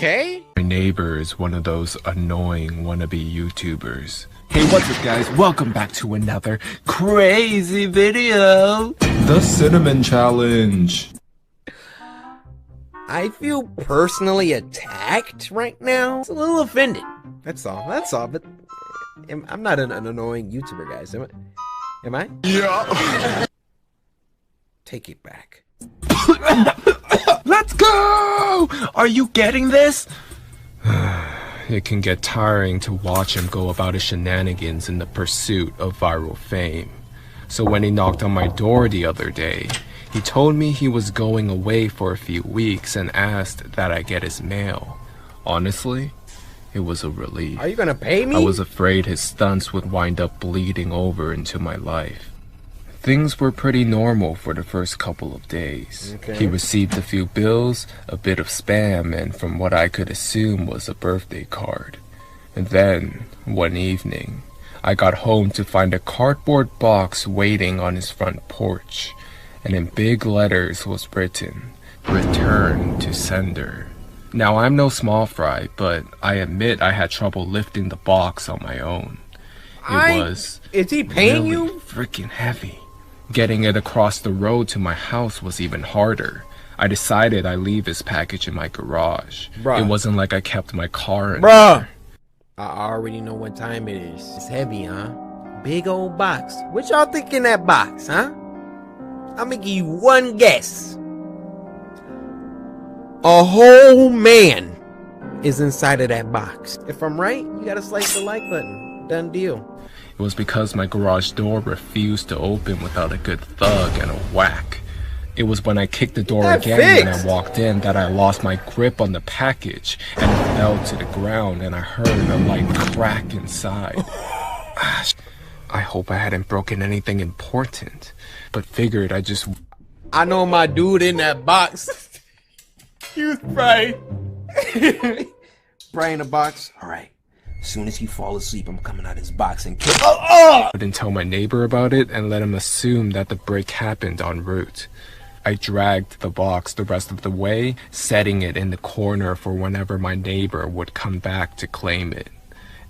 okay? My neighbor is one of those annoying wannabe YouTubers. Hey, what's up guys? Welcome back to another crazy video! The Cinnamon Challenge! I feel personally attacked right now. It's a little offended. That's all, but I'm not an annoying YouTuber, guys, am I? Yeah! Take it back. Let's go! Are you getting this? It can get tiring to watch him go about his shenanigans in the pursuit of viral fame. So when he knocked on my door the other day, he told me he was going away for a few weeks and asked that I get his mail. Honestly, it was a relief. Are you gonna pay me? I was afraid his stunts would wind up bleeding over into my life. Things were pretty normal for the first couple of days. Okay. He received a few bills, a bit of spam, and from what I could assume was a birthday card. And then, one evening, I got home to find a cardboard box waiting on his front porch, and in big letters was written, "Return to sender." Now, I'm no small fry, but I admit I had trouble lifting the box on my own. Is he paying really you? Freaking heavy. Getting it across the road to my house was even harder. I decided I'd leave his package in my garage. Bruh. It wasn't like I kept my car in Bruh! there. I already know what time it is. It's heavy, huh? Big old box. What y'all think in that box, huh? I'm gonna give you one guess. A whole man is inside of that box. If I'm right, you gotta slice the like button. Done deal. It was because my garage door refused to open without a good thug and a whack. It was when I kicked the door again when I walked in that I lost my grip on the package and it fell to the ground and I heard a light crack inside. I hope I hadn't broken anything important, but figured I know my dude in that box. He was Brian. Brian in the box. All right. As soon as you fall asleep, I'm coming out of this box and kill. I didn't tell my neighbor about it and let him assume that the break happened en route. I dragged the box the rest of the way, setting it in the corner for whenever my neighbor would come back to claim it.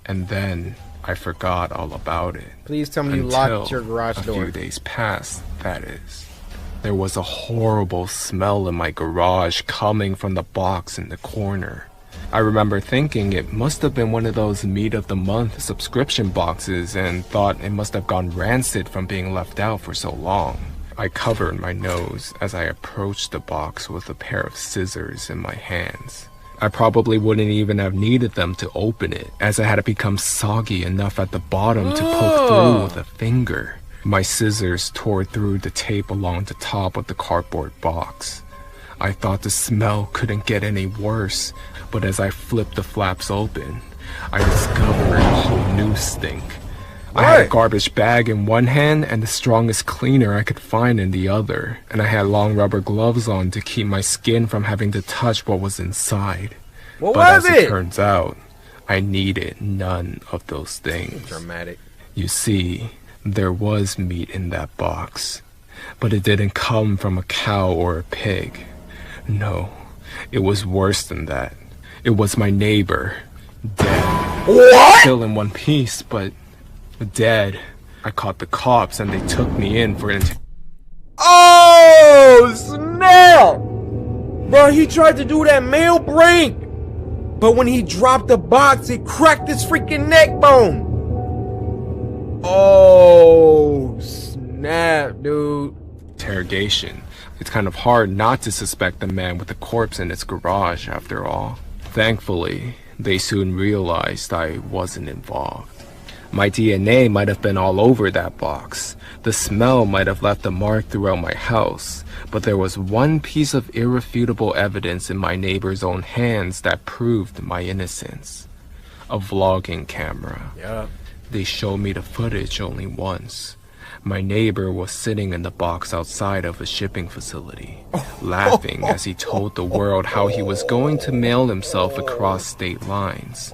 And then I forgot all about it. Please tell me you locked your garage door. A few days passed, that is. There was a horrible smell in my garage coming from the box in the corner. I remember thinking it must have been one of those meat of the month subscription boxes and thought it must have gone rancid from being left out for so long. I covered my nose as I approached the box with a pair of scissors in my hands. I probably wouldn't even have needed them to open it, as it had become soggy enough at the bottom to poke through with a finger. My scissors tore through the tape along the top of the cardboard box. I thought the smell couldn't get any worse, but as I flipped the flaps open, I discovered a whole new stink. I had a garbage bag in one hand and the strongest cleaner I could find in the other, and I had long rubber gloves on to keep my skin from having to touch what was inside. What but was as it? It turns out, I needed none of those things. Dramatic. You see, there was meat in that box, but it didn't come from a cow or a pig. No, it was worse than that. It was my neighbor, dead. What? Still in one piece, but dead. I caught the cops and they took me in for an Oh, snap! Bro, he tried to do that mail break, but when he dropped the box, it cracked his freaking neck bone. Oh, snap, dude. interrogation. It's kind of hard not to suspect the man with the corpse in his garage, after all. Thankfully, they soon realized I wasn't involved. My DNA might have been all over that box. The smell might have left a mark throughout my house, but there was one piece of irrefutable evidence in my neighbor's own hands that proved my innocence. A vlogging camera. Yeah. They showed me the footage only once. My neighbor was sitting in the box outside of a shipping facility, laughing as he told the world how he was going to mail himself across state lines.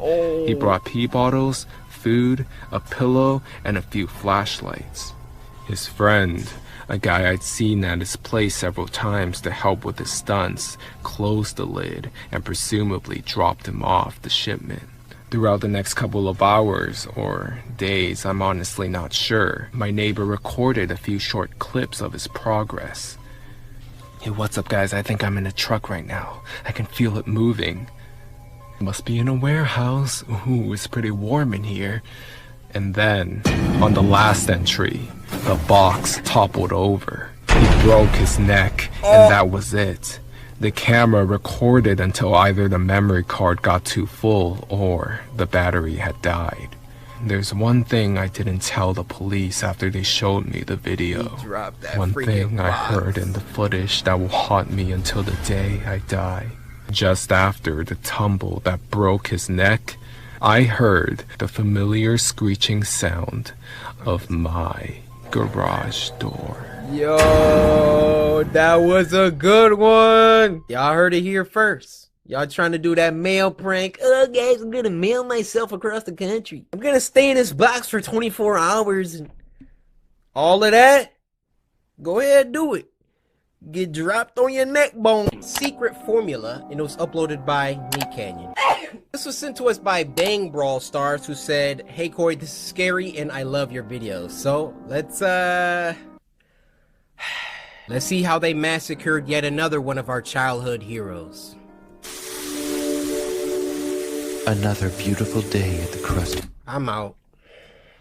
He brought pee bottles, food, a pillow, and a few flashlights. His friend, A guy I'd seen at his place several times to help with his stunts closed the lid and presumably dropped him off the shipment. Throughout the next couple of hours, or days, I'm honestly not sure, my neighbor recorded a few short clips of his progress. "Hey, what's up, guys? I think I'm in a truck right now. I can feel it moving. Must be in a warehouse. Ooh, it's pretty warm in here." And then, on the last entry, the box toppled over. He broke his neck, and that was it. The camera recorded until either the memory card got too full or the battery had died. There's one thing I didn't tell the police after they showed me the video. One thing I heard in the footage that will haunt me until the day I die. Just after the tumble that broke his neck, I heard the familiar screeching sound of my garage door. Yo, that was a good one. Y'all heard it here first. Y'all trying to do that mail prank. Oh, guys, I'm gonna mail myself across the country. I'm gonna stay in this box for 24 hours and all of that. Go ahead, do it. Get dropped on your neck bone. Secret formula, and it was uploaded by Me Canyon. This was sent to us by Bang Brawl Stars, who said, "Hey Cory, this is scary and I love your videos." So let's see how they massacred yet another one of our childhood heroes. Another beautiful day at the Krusty. I'm out.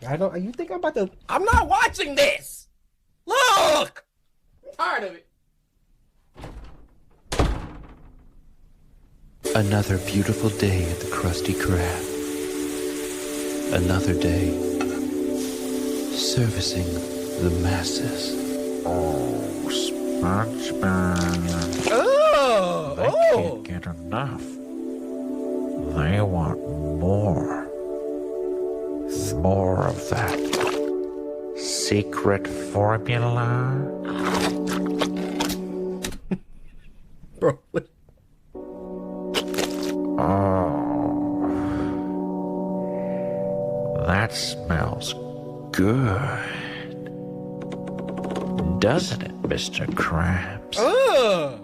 You think I'm about to? I'm not watching this. Look, I'm tired of it. Another beautiful day at the Krusty Krab. Another day servicing the masses. Oh, SpongeBob. Oh, They can't get enough. They want more. More of that secret formula. bro. Oh, that smells good. Doesn't it, Mr. Krabs? Aye.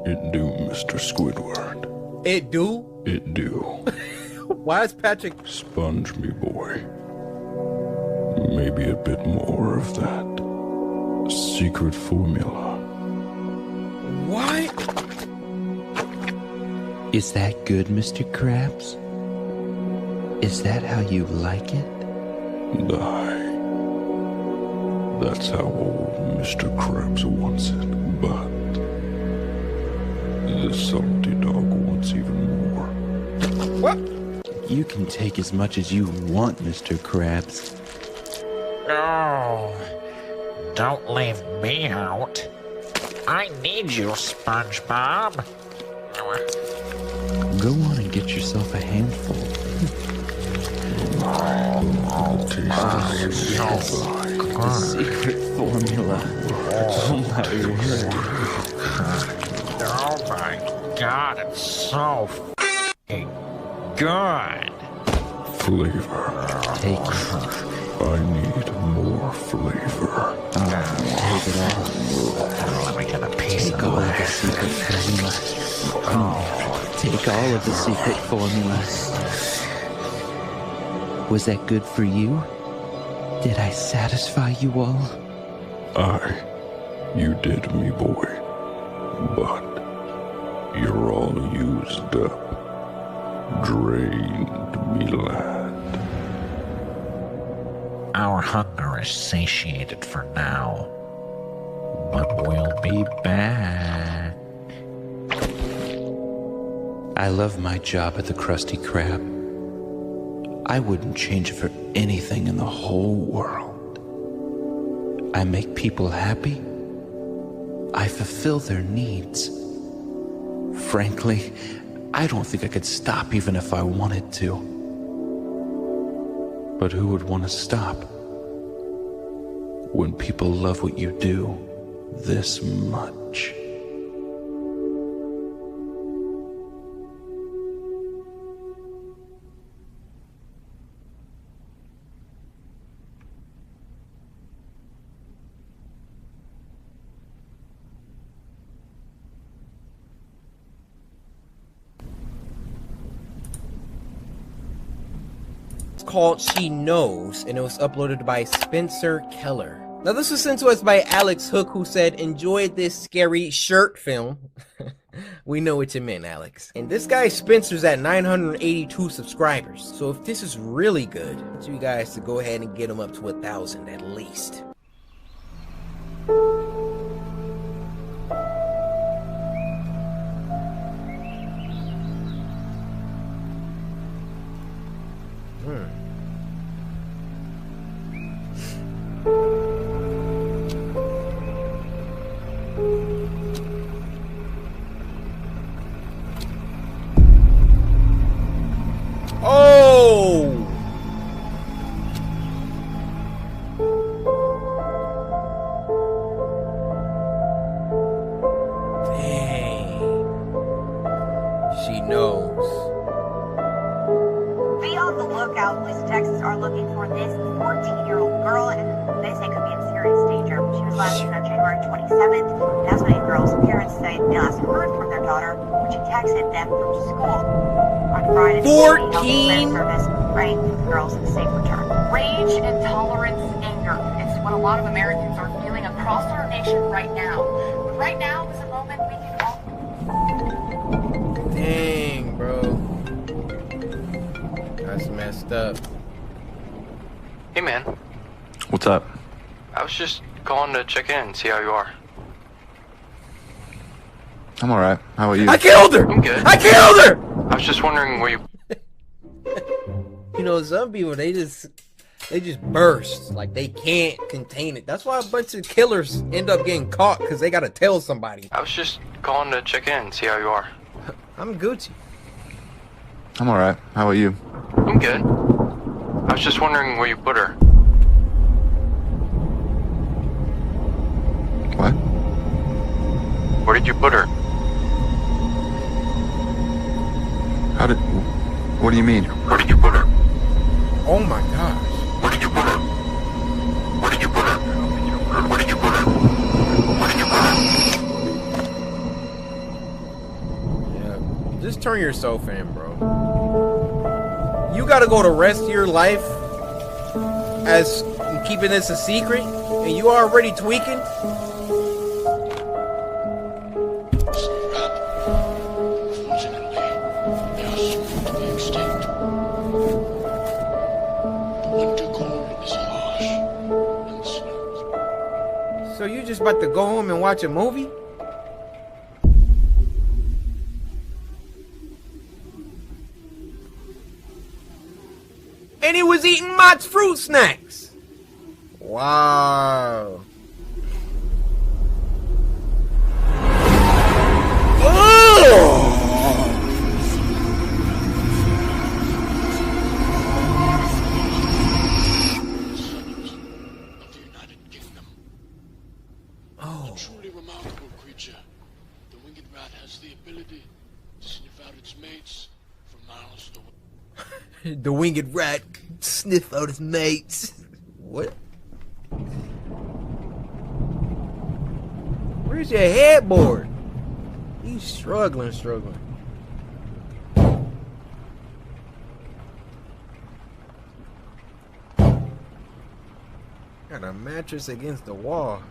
It do, Mr. Squidward. It do? It do. Why is Patrick? Sponge me, boy. Maybe a bit more of that secret formula. What? Is that good, Mr. Krabs? Is that how you like it? Aye. That's how old Mr. Krabs wants it, but the salty dog wants even more. What? You can take as much as you want, Mr. Krabs. No, don't leave me out. I need you, SpongeBob. Go on and get yourself a handful. The secret formula. Oh my word. Oh my God, it's so f***ing good. Flavor. Take it. I need more flavor. Take it all. Let me get a piece Take of all of the that. secret formula. Take all of the secret formula. Was that good for you? Did I satisfy you all? Aye, you did, me boy. But you're all used up. Drained, me lad. Our hunger is satiated for now, but we'll be back. I love my job at the Krusty Krab. I wouldn't change it for anything in the whole world. I make people happy. I fulfill their needs. Frankly, I don't think I could stop even if I wanted to. But who would want to stop? When people love what you do this much. called She Knows, and it was uploaded by Spencer Keller. Now this was sent to us by Alex Hook, who said, enjoyed this scary shirt film. We know what you meant, Alex. And this guy Spencer's at 982 subscribers. So if this is really good, I want you guys to go ahead and get him up to 1,000 at least. Oh! Dang. She knows. Be on the lookout. Police in Texas are looking for this 14-year-old girl, and they say could be in serious danger. She was last seen on January 27th. That's when the girl's parents say they last heard from their daughter when she texted them from school. On Friday, 14? service praying for the girl's safe return. Rage, intolerance, anger. It's what a lot of Americans are feeling across our nation right now. But right now is a moment we can all... Dang, bro. That's messed up. Hey, man. What's up? I was just calling to check in and see how you are. I'm alright. How about you? I killed her! I'm good. I killed her! I was just wondering where you... You know, some people, they just burst. Like, they can't contain it. That's why a bunch of killers end up getting caught, because they gotta tell somebody. I was just calling to check in and see how you are. I'm Gucci. I'm alright. How about you? I'm good. I was just wondering where you put her. What? Where did you put her? How did... What do you mean? Where did you put her? Oh my gosh. Where did you put her? Where did you put her? Where did you put her? Where did you put her? Yeah. Just turn yourself in, bro. You gotta go the rest of your life as keeping this a secret, and you already tweaking? So you just about to go home and watch a movie? And he was eating Mott's fruit snacks. Wow. Truly remarkable creature. The winged rat has the ability to sniff out its mates from miles away. The winged rat sniff out his mates. What? Where's your headboard? He's struggling. Got a mattress against the wall.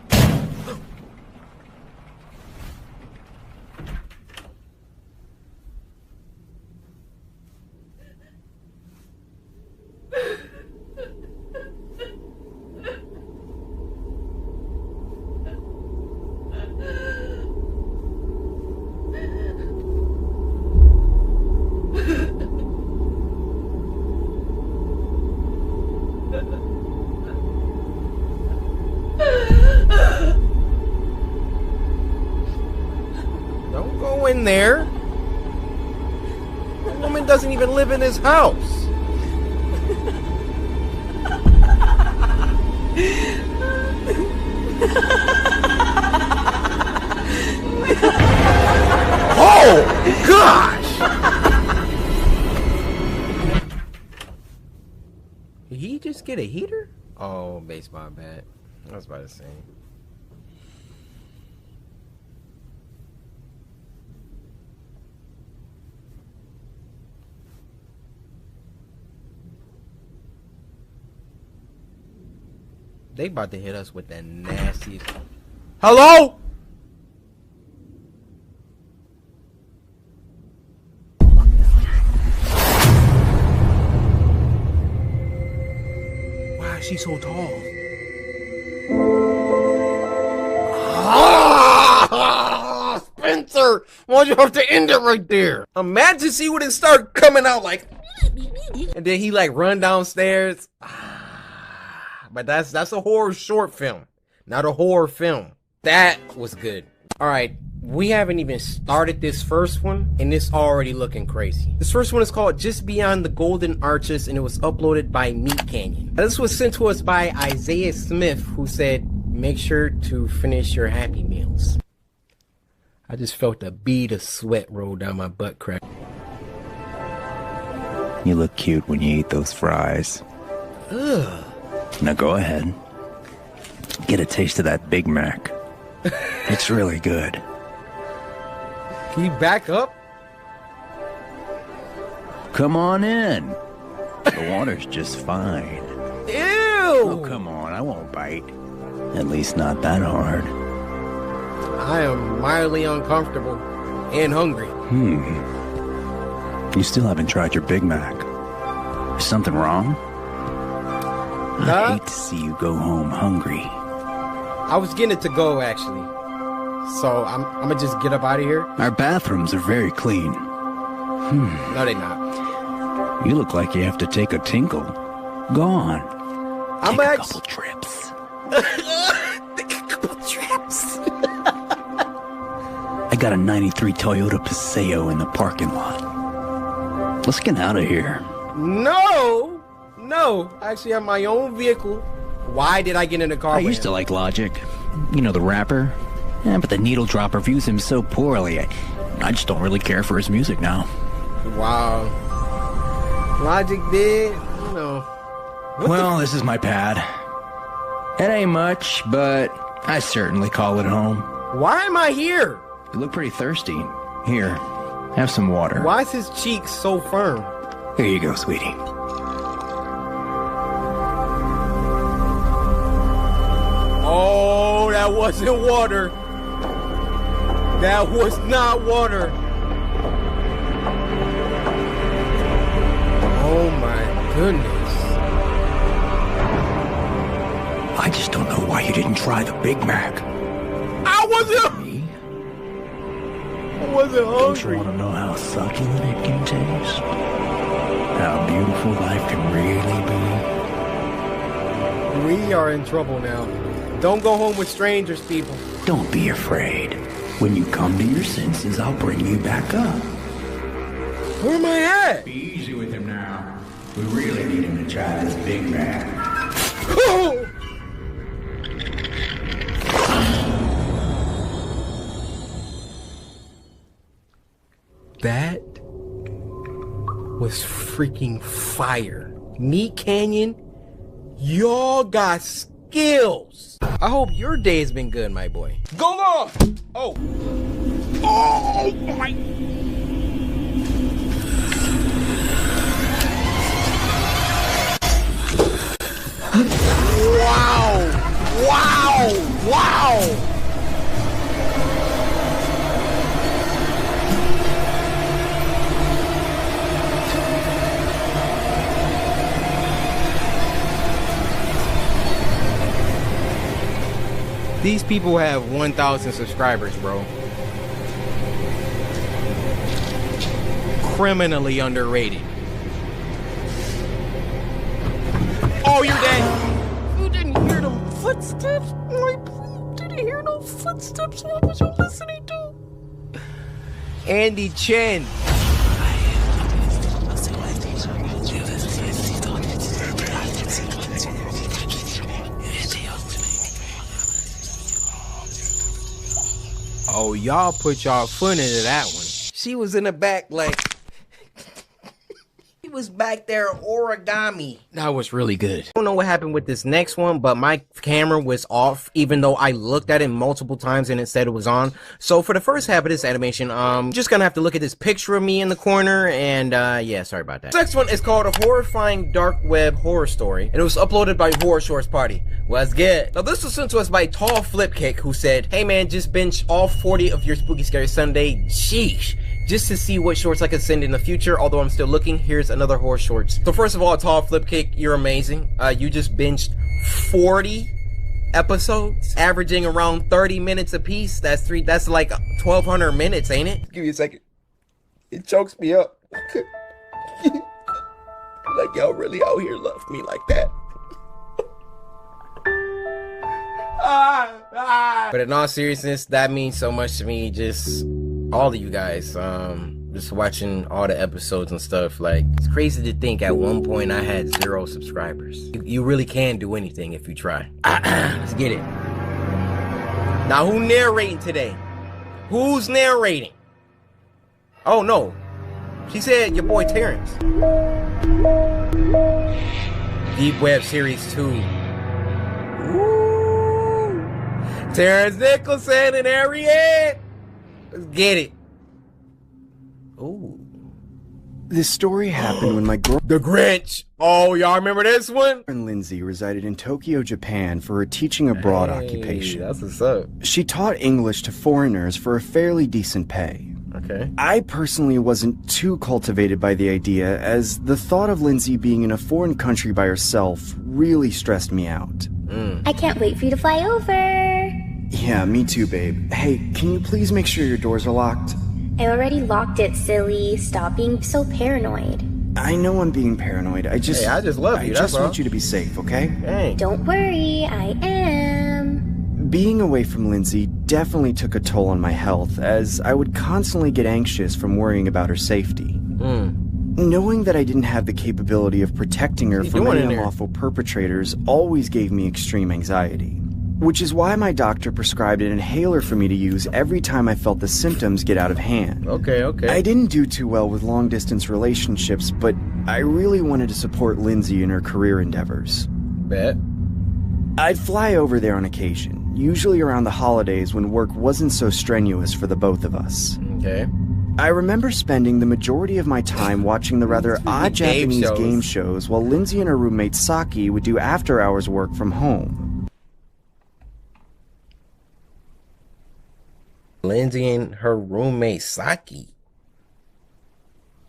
Don't go in there. The woman doesn't even live in his house. Oh, gosh! Did he just get a heater? Oh, baseball bat. I was about to say. They about to hit us with that nasty. Hello? Why is she so tall? Spencer! Why'd you have to end it right there? Imagine she would have started coming out like, and then he like run downstairs. But that's a horror short film, not a horror film. That was good. All right, we haven't even started this first one, and it's already looking crazy. This first one is called Just Beyond the Golden Arches, and it was uploaded by Meat Canyon. Now, this was sent to us by Isaiah Smith, who said, make sure to finish your Happy Meals. I just felt a bead of sweat roll down my butt crack. You look cute when you eat those fries. Ugh. Now go ahead. Get a taste of that Big Mac. It's really good. Can you back up? Come on in. The water's just fine. Ew! Oh, come on. I won't bite. At least not that hard. I am mildly uncomfortable and hungry. You still haven't tried your Big Mac. Is something wrong? I hate to see you go home hungry. I was getting it to go, actually. So I'm gonna just get up out of here. Our bathrooms are very clean. No, they're not. You look like you have to take a tinkle. Go on. I'm Take a couple trips. Take a couple trips. I got a 93 Toyota Paseo in the parking lot. Let's get out of here. No, I actually have my own vehicle. Why did I get in the car? I used to like Logic. You know, the rapper. Yeah, but the Needle Drop reviews him so poorly. I just don't really care for his music now. Wow. Logic did, you know. Well, this is my pad. It ain't much, but I certainly call it home. Why am I here? You look pretty thirsty. Here, have some water. Why is his cheek so firm? Here you go, sweetie. Oh, that wasn't water. That was not water. Oh my goodness. I just don't know why you didn't try the Big Mac. I wasn't hungry. Don't you want to know how succulent it can taste? How beautiful life can really be? We are in trouble now. Don't go home with strangers, people. Don't be afraid. When you come to your senses, I'll bring you back up. Where am I at? Be easy with him now. We really need him to try this Big Mac. That was freaking fire. Meat Canyon, y'all got skills. I hope your day has been good, my boy. Go on! Oh my. Wow! These people have 1,000 subscribers, bro. Criminally underrated. Oh, you're dead. You didn't hear them footsteps? You didn't hear no footsteps. What was you listening to? Andy Chen. Oh, y'all put y'all foot into that one. She was in the back like... was back there origami. That was really good. I don't know what happened with this next one, but my camera was off, even though I looked at it multiple times and it said it was on. So for the first half of this animation, just gonna have to look at this picture of me in the corner, and yeah, sorry about that. Next one is called A Horrifying Dark Web Horror Story, and it was uploaded by Horror Shorts Party. What's good? Now this was sent to us by Tall Flipcake, who said, hey man, just binge all 40 of your Spooky Scary Sunday. Sheesh. Just to see what shorts I could send in the future, although I'm still looking. Here's another horror shorts. So first of all, Tall Flipcake, you're amazing. You just binged 40 episodes, averaging around 30 minutes a piece. That's like 1,200 minutes, ain't it? Give me a second. It chokes me up. Like y'all really out here love me like that. But in all seriousness, that means so much to me. Just all of you guys, just watching all the episodes and stuff. Like, it's crazy to think at one point I had 0 subscribers. You really can do anything if you try. Let's get it. Now, who narrating today? Who's narrating? Oh no, she said your boy Terrence. Deep Web Series 2. Ooh. Terrence Nicholson and Harriet. Let's get it. Ooh. This story happened when my The Grinch. Oh, y'all remember this one? girlfriend Lindsay resided in Tokyo, Japan for her teaching abroad occupation. That's what's up. She taught English to foreigners for a fairly decent pay. Okay. I personally wasn't too cultivated by the idea, as the thought of Lindsay being in a foreign country by herself really stressed me out. I can't wait for you to fly over. Yeah, me too, babe. Hey, can you please make sure your doors are locked? I already locked it, silly. Stop being so paranoid. I know I'm being paranoid. I just love you. I just want you to be safe, okay? Hey. Don't worry, I am. Being away from Lindsay definitely took a toll on my health, as I would constantly get anxious from worrying about her safety. Knowing that I didn't have the capability of protecting her from any unlawful perpetrators always gave me extreme anxiety. Which is why my doctor prescribed an inhaler for me to use every time I felt the symptoms get out of hand. Okay. I didn't do too well with long-distance relationships, but I really wanted to support Lindsay in her career endeavors. Bet. I'd fly over there on occasion, usually around the holidays when work wasn't so strenuous for the both of us. Okay. I remember spending the majority of my time watching the rather odd Japanese game shows while Lindsay and her roommate Saki would do after-hours work from home. Lindsay and her roommate Saki.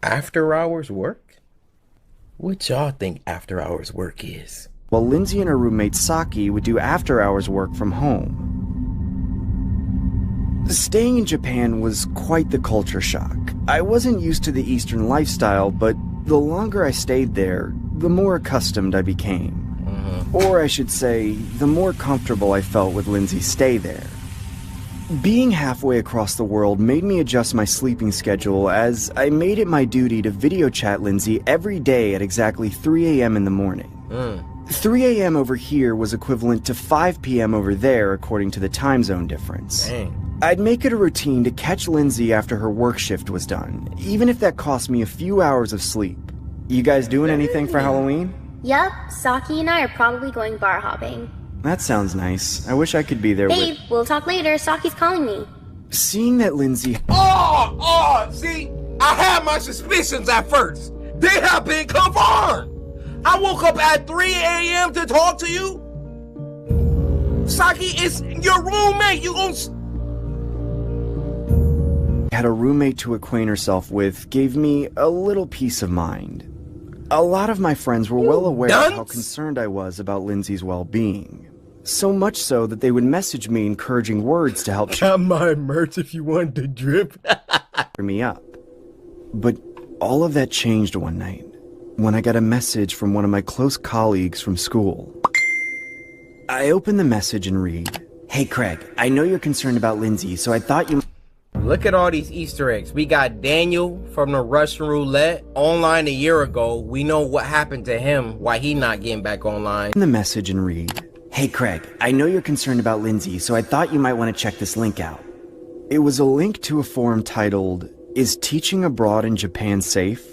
After hours work? What y'all think after hours work is? While Lindsay and her roommate Saki would do after-hours work from home. Staying in Japan was quite the culture shock. I wasn't used to the Eastern lifestyle, but the longer I stayed there, the more accustomed I became. Or I should say, the more comfortable I felt with Lindsay's stay there. Being halfway across the world made me adjust my sleeping schedule, as I made it my duty to video chat Lindsay every day at exactly 3 a.m. in the morning. 3 a.m. over here was equivalent to 5 p.m. over there, according to the time zone difference. Dang. I'd make it a routine to catch Lindsay after her work shift was done, even if that cost me a few hours of sleep. You guys doing anything for Halloween? Yup, Saki and I are probably going bar hopping. That sounds nice. I wish I could be there Babe, we'll talk later. Saki's calling me. Seeing that Lindsay... See, I had my suspicions at first. They have been confirmed. I woke up at 3 a.m. to talk to you. Saki is your roommate. You gon' had a roommate to acquaint herself with gave me a little peace of mind. A lot of my friends were well aware of how concerned I was about Lindsay's well-being. So much so that they would message me encouraging words to help cheer my merch if you want to drip me up. But all of that changed one night when I got a message from one of my close colleagues from school. I opened the message and read, "Hey Craig, I know you're concerned about Lindsay, so I thought you..." Look at all these Easter eggs. We got Daniel from the Russian Roulette online a year ago. We know what happened to him, why he not getting back online. The message and read, "Hey Craig, I know you're concerned about Lindsay, so I thought you might want to check this link out." It was a link to a forum titled, "Is Teaching Abroad in Japan Safe?"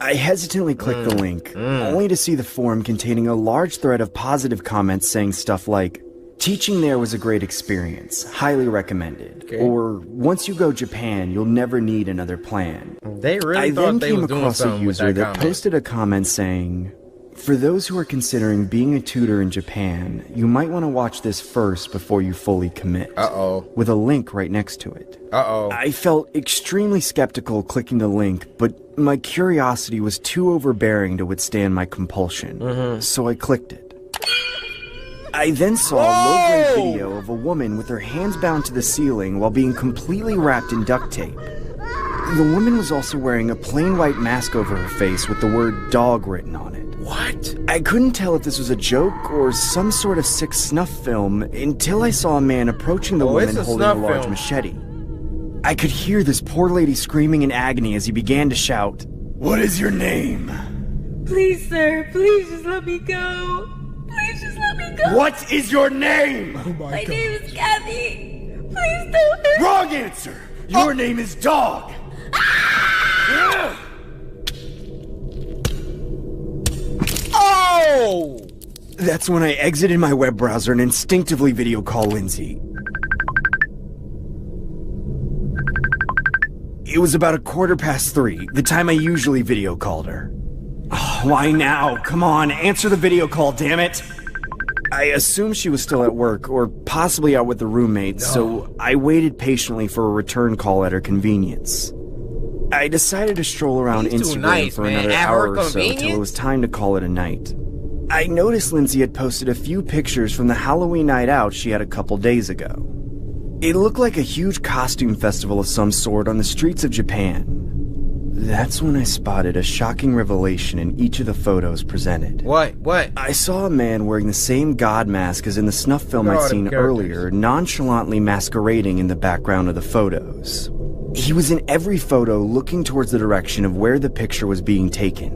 I hesitantly clicked the link, only to see the forum containing a large thread of positive comments saying stuff like, teaching there was a great experience, highly recommended. Okay. Or, once you go Japan, you'll never need another plan. They really I thought then they came was doing across a something with user that that comment. posted a comment saying, for those who are considering being a tutor in Japan, you might want to watch this first before you fully commit. Uh-oh. With a link right next to it. Uh-oh. I felt extremely skeptical clicking the link, but my curiosity was too overbearing to withstand my compulsion, so I clicked it. I then saw a low-grade video of a woman with her hands bound to the ceiling while being completely wrapped in duct tape. The woman was also wearing a plain white mask over her face with the word dog written on it. What? I couldn't tell if this was a joke or some sort of sick snuff film until I saw a man approaching the woman it's a holding a snuff large film. machete. I could hear this poor lady screaming in agony as he began to shout, "What is your name?" Please, sir, please just let me go. Please just let me go. "What is your name?" My name is Kathy. Please don't hurt me. Wrong answer! Your name is Dog! Oh! That's when I exited my web browser and instinctively video call Lindsay. It was about 3:15, the time I usually video called her. Oh, why now? Come on, answer the video call, damn it! I assumed she was still at work, or possibly out with the roommates, so I waited patiently for a return call at her convenience. I decided to stroll around He's too Instagram nice, for man. another At her hour or so till convenience? it was time to call it a night. I noticed Lindsay had posted a few pictures from the Halloween night out she had a couple days ago. It looked like a huge costume festival of some sort on the streets of Japan. That's when I spotted a shocking revelation in each of the photos presented. What? I saw a man wearing the same god mask as in the snuff film Look at I'd all them seen characters. earlier, nonchalantly masquerading in the background of the photos. He was in every photo looking towards the direction of where the picture was being taken.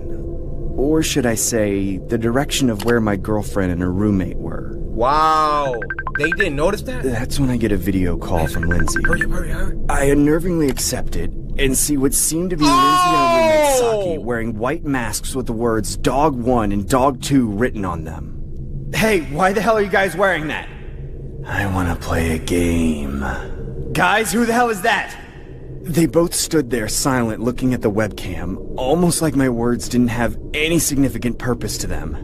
Or should I say, the direction of where my girlfriend and her roommate were. Wow. They didn't notice that? That's when I get a video call from Lindsay. Hurry. I unnervingly accept it and see what seemed to be Lindsay and her roommate Saki wearing white masks with the words Dog 1 and Dog 2 written on them. Hey, why the hell are you guys wearing that? I want to play a game. Guys, who the hell is that? They both stood there silent looking at the webcam, almost like my words didn't have any significant purpose to them.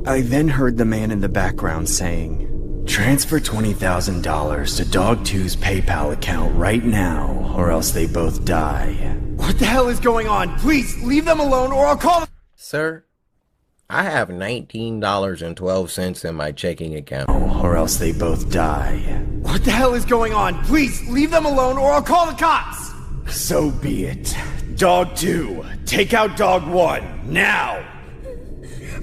I then heard the man in the background saying, "Transfer $20,000 to Dog 2's PayPal account right now, or else they both die." What the hell is going on? Please, leave them alone or I'll call them. Sir, I have $19.12 in my checking account. Or else they both die. What the hell is going on? Please, leave them alone or I'll call the cops! So be it. Dog 2, take out Dog 1, now! Please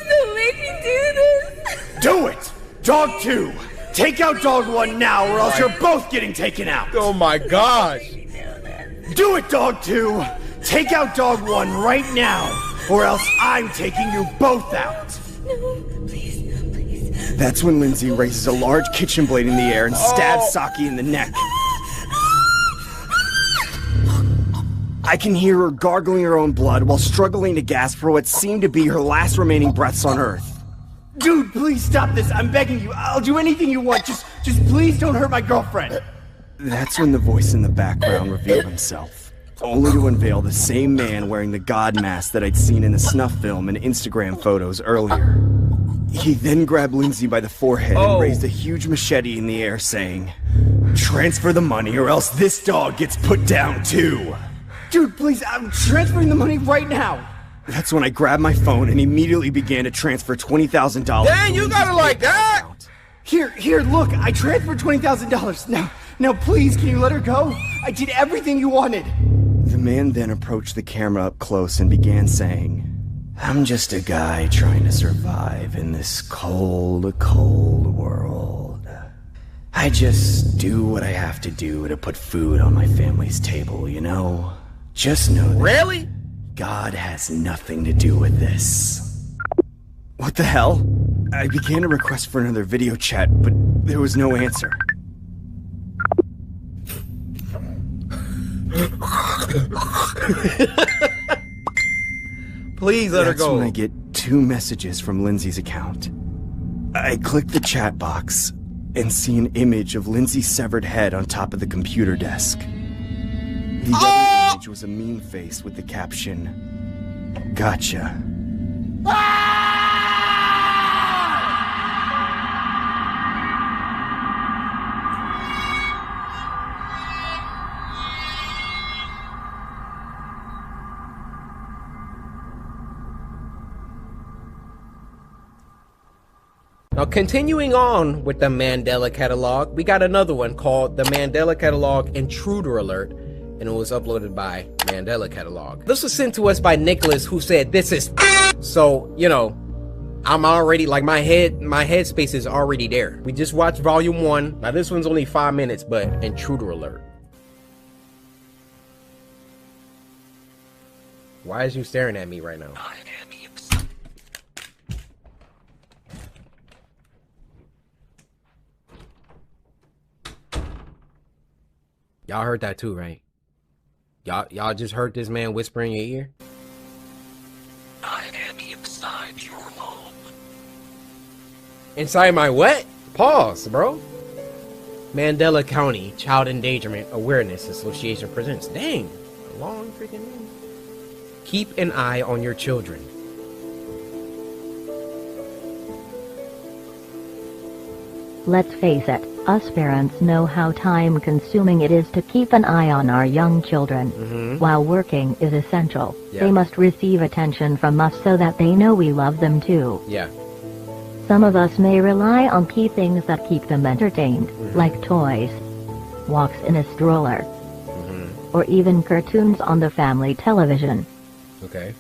don't make me do this. Do it! Dog 2, take out Dog 1 now or else you're both getting taken out! Oh my gosh! Do it, Dog 2! Take out Dog 1 right now, or else I'm taking you both out! No, please. That's when Lindsay raises a large kitchen blade in the air and stabs Saki in the neck. I can hear her gargling her own blood while struggling to gasp for what seemed to be her last remaining breaths on Earth. Dude, please stop this. I'm begging you. I'll do anything you want. Just please don't hurt my girlfriend. That's when the voice in the background revealed himself, only to unveil the same man wearing the god mask that I'd seen in the snuff film and Instagram photos earlier. He then grabbed Lindsay by the forehead and raised a huge machete in the air, saying, "Transfer the money or else this dog gets put down too." Dude, please, I'm transferring the money right now. That's when I grabbed my phone and immediately began to transfer $20,000. Dang, you got it like that? Here, look, I transferred $20,000. Now please, can you let her go? I did everything you wanted. The man then approached the camera up close and began saying, "I'm just a guy trying to survive in this cold, cold world. I just do what I have to do to put food on my family's table, you know? Just know that Really? God has nothing to do with this." What the hell? I began a request for another video chat, but there was no answer. Please let her That's go. when I get 2 messages from Lindsay's account. I click the chat box and see an image of Lindsay's severed head on top of the computer desk. The other image was a meme face with the caption, "Gotcha." Now, continuing on with the Mandela catalog, we got another one called the Mandela Catalog Intruder Alert, and it was uploaded by Mandela Catalog. This was sent to us by Nicholas, who said this is so, you know, I'm already, like, my headspace is already there. We just watched volume 1. Now, this one's only 5 minutes, but Intruder Alert. Why is you staring at me right now? Y'all heard that too, right? Y'all just heard this man whisper in your ear? I am inside your home. Inside my what? Pause, bro. Mandela County Child Endangerment Awareness Association presents. Dang, a long freaking name. Keep an eye on your children. Let's face it, us parents know how time-consuming it is to keep an eye on our young children. While working is essential, they must receive attention from us so that they know we love them too. Yeah. Some of us may rely on key things that keep them entertained, like toys, walks in a stroller, or even cartoons on the family television. Okay.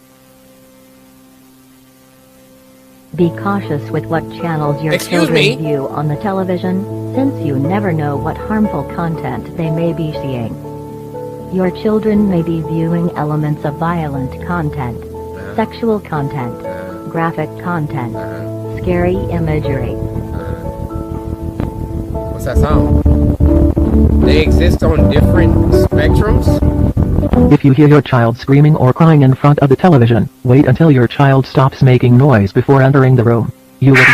Be cautious with what channels your children view on the television, since you never know what harmful content they may be seeing. Your children may be viewing elements of violent content, sexual content, graphic content, scary imagery. What's that sound? They exist on different spectrums? If you hear your child screaming or crying in front of the television, wait until your child stops making noise before entering the room. You will...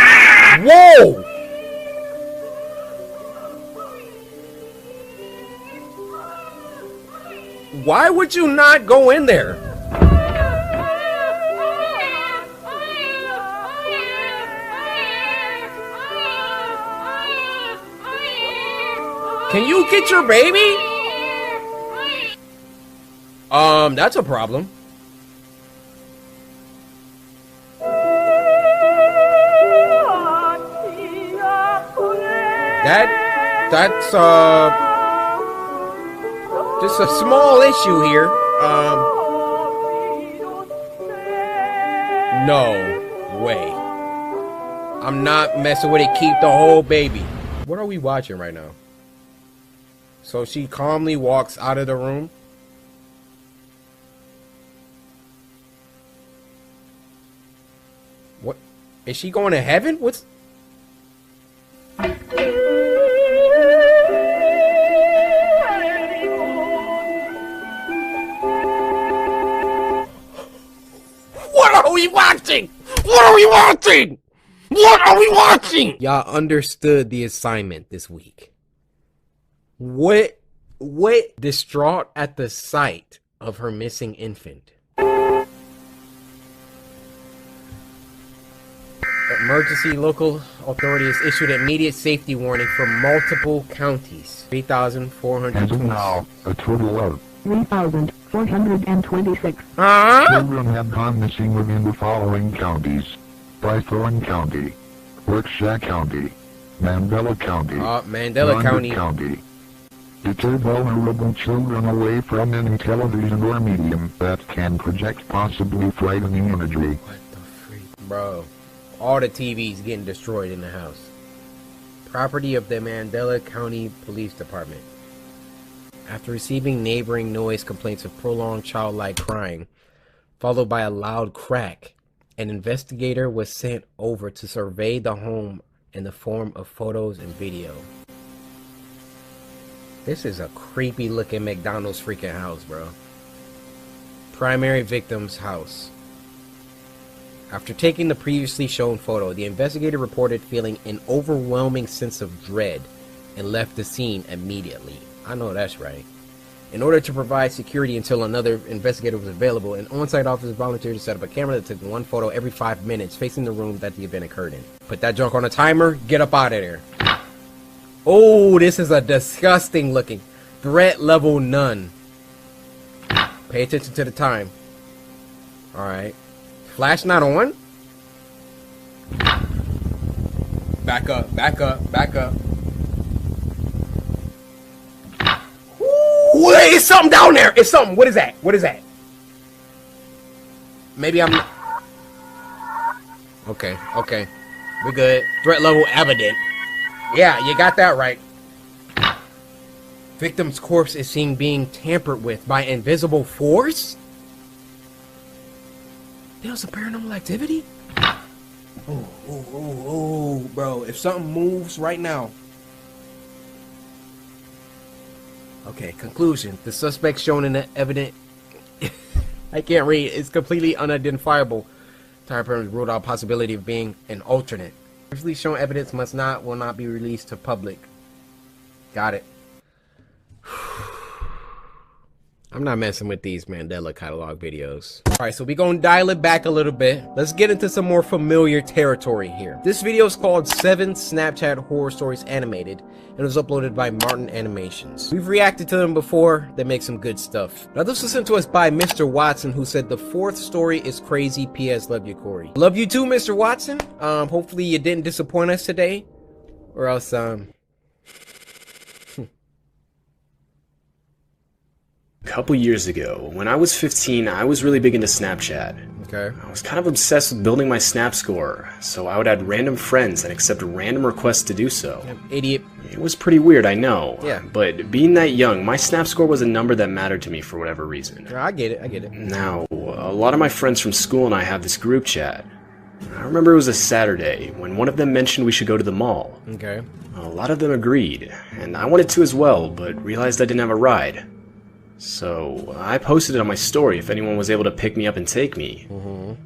Whoa! Why would you not go in there? Can you get your baby? That's a problem. That's just a small issue here. No way. I'm not messing with it. Keep the whole baby. What are we watching right now? So she calmly walks out of the room. What? Is she going to heaven? What's... What are we watching? What are we watching? What are we watching? Y'all understood the assignment this week. What distraught at the sight of her missing infant. Emergency local authorities issued immediate safety warning for multiple counties. 3,400. As of now, a total of 3,426 children have gone missing within the following counties: Brythorn County, Berkshire County, Mandela County, Mandela County. Deter vulnerable children away from any television or medium that can project possibly frightening imagery. What the freak? Bro, all the TVs getting destroyed in the house. Property of the Mandela County Police Department. After receiving neighboring noise complaints of prolonged childlike crying, followed by a loud crack, an investigator was sent over to survey the home in the form of photos and video. This is a creepy looking McDonald's freaking house, bro. Primary victim's house. After taking the previously shown photo, the investigator reported feeling an overwhelming sense of dread and left the scene immediately. I know that's right. In order to provide security until another investigator was available, an on-site officer volunteered to set up a camera that took one photo every 5 minutes facing the room that the event occurred in. Put that junk on a timer, get up out of there. Oh, this is a disgusting looking. Threat level none. Pay attention to the time. Alright. Flash not on. Back up, back up, back up. Ooh, it's something down there. It's something. What is that? What is that? Maybe I'm... Okay, okay. We're good. Threat level evident. Yeah, you got that right. Victim's corpse is seen being tampered with by invisible force? There's some paranormal activity? Oh, bro. If something moves right now. Okay, conclusion. The suspect shown in the evident... I can't read. It's completely unidentifiable. Entire person ruled out possibility of being an alternate. Previously shown evidence will not be released to public. Got it. I'm not messing with these Mandela catalog videos. Alright, so we're gonna dial it back a little bit. Let's get into some more familiar territory here. This video is called 7 Snapchat Horror Stories Animated and was uploaded by Martin Animations. We've reacted to them before. They make some good stuff. Now this was sent to us by Mr. Watson, who said the 4th story is crazy. P.S. Love you, Cory. Love you too, Mr. Watson. Hopefully you didn't disappoint us today. Or else, A couple years ago, when I was 15, I was really big into Snapchat. Okay. I was kind of obsessed with building my Snap score, so I would add random friends and accept random requests to do so. Idiot. It was pretty weird, I know. Yeah. But being that young, my Snap score was a number that mattered to me for whatever reason. I get it, I get it. Now, a lot of my friends from school and I have this group chat. I remember it was a Saturday when one of them mentioned we should go to the mall. Okay. A lot of them agreed, and I wanted to as well, but realized I didn't have a ride. So, I posted it on my story if anyone was able to pick me up and take me.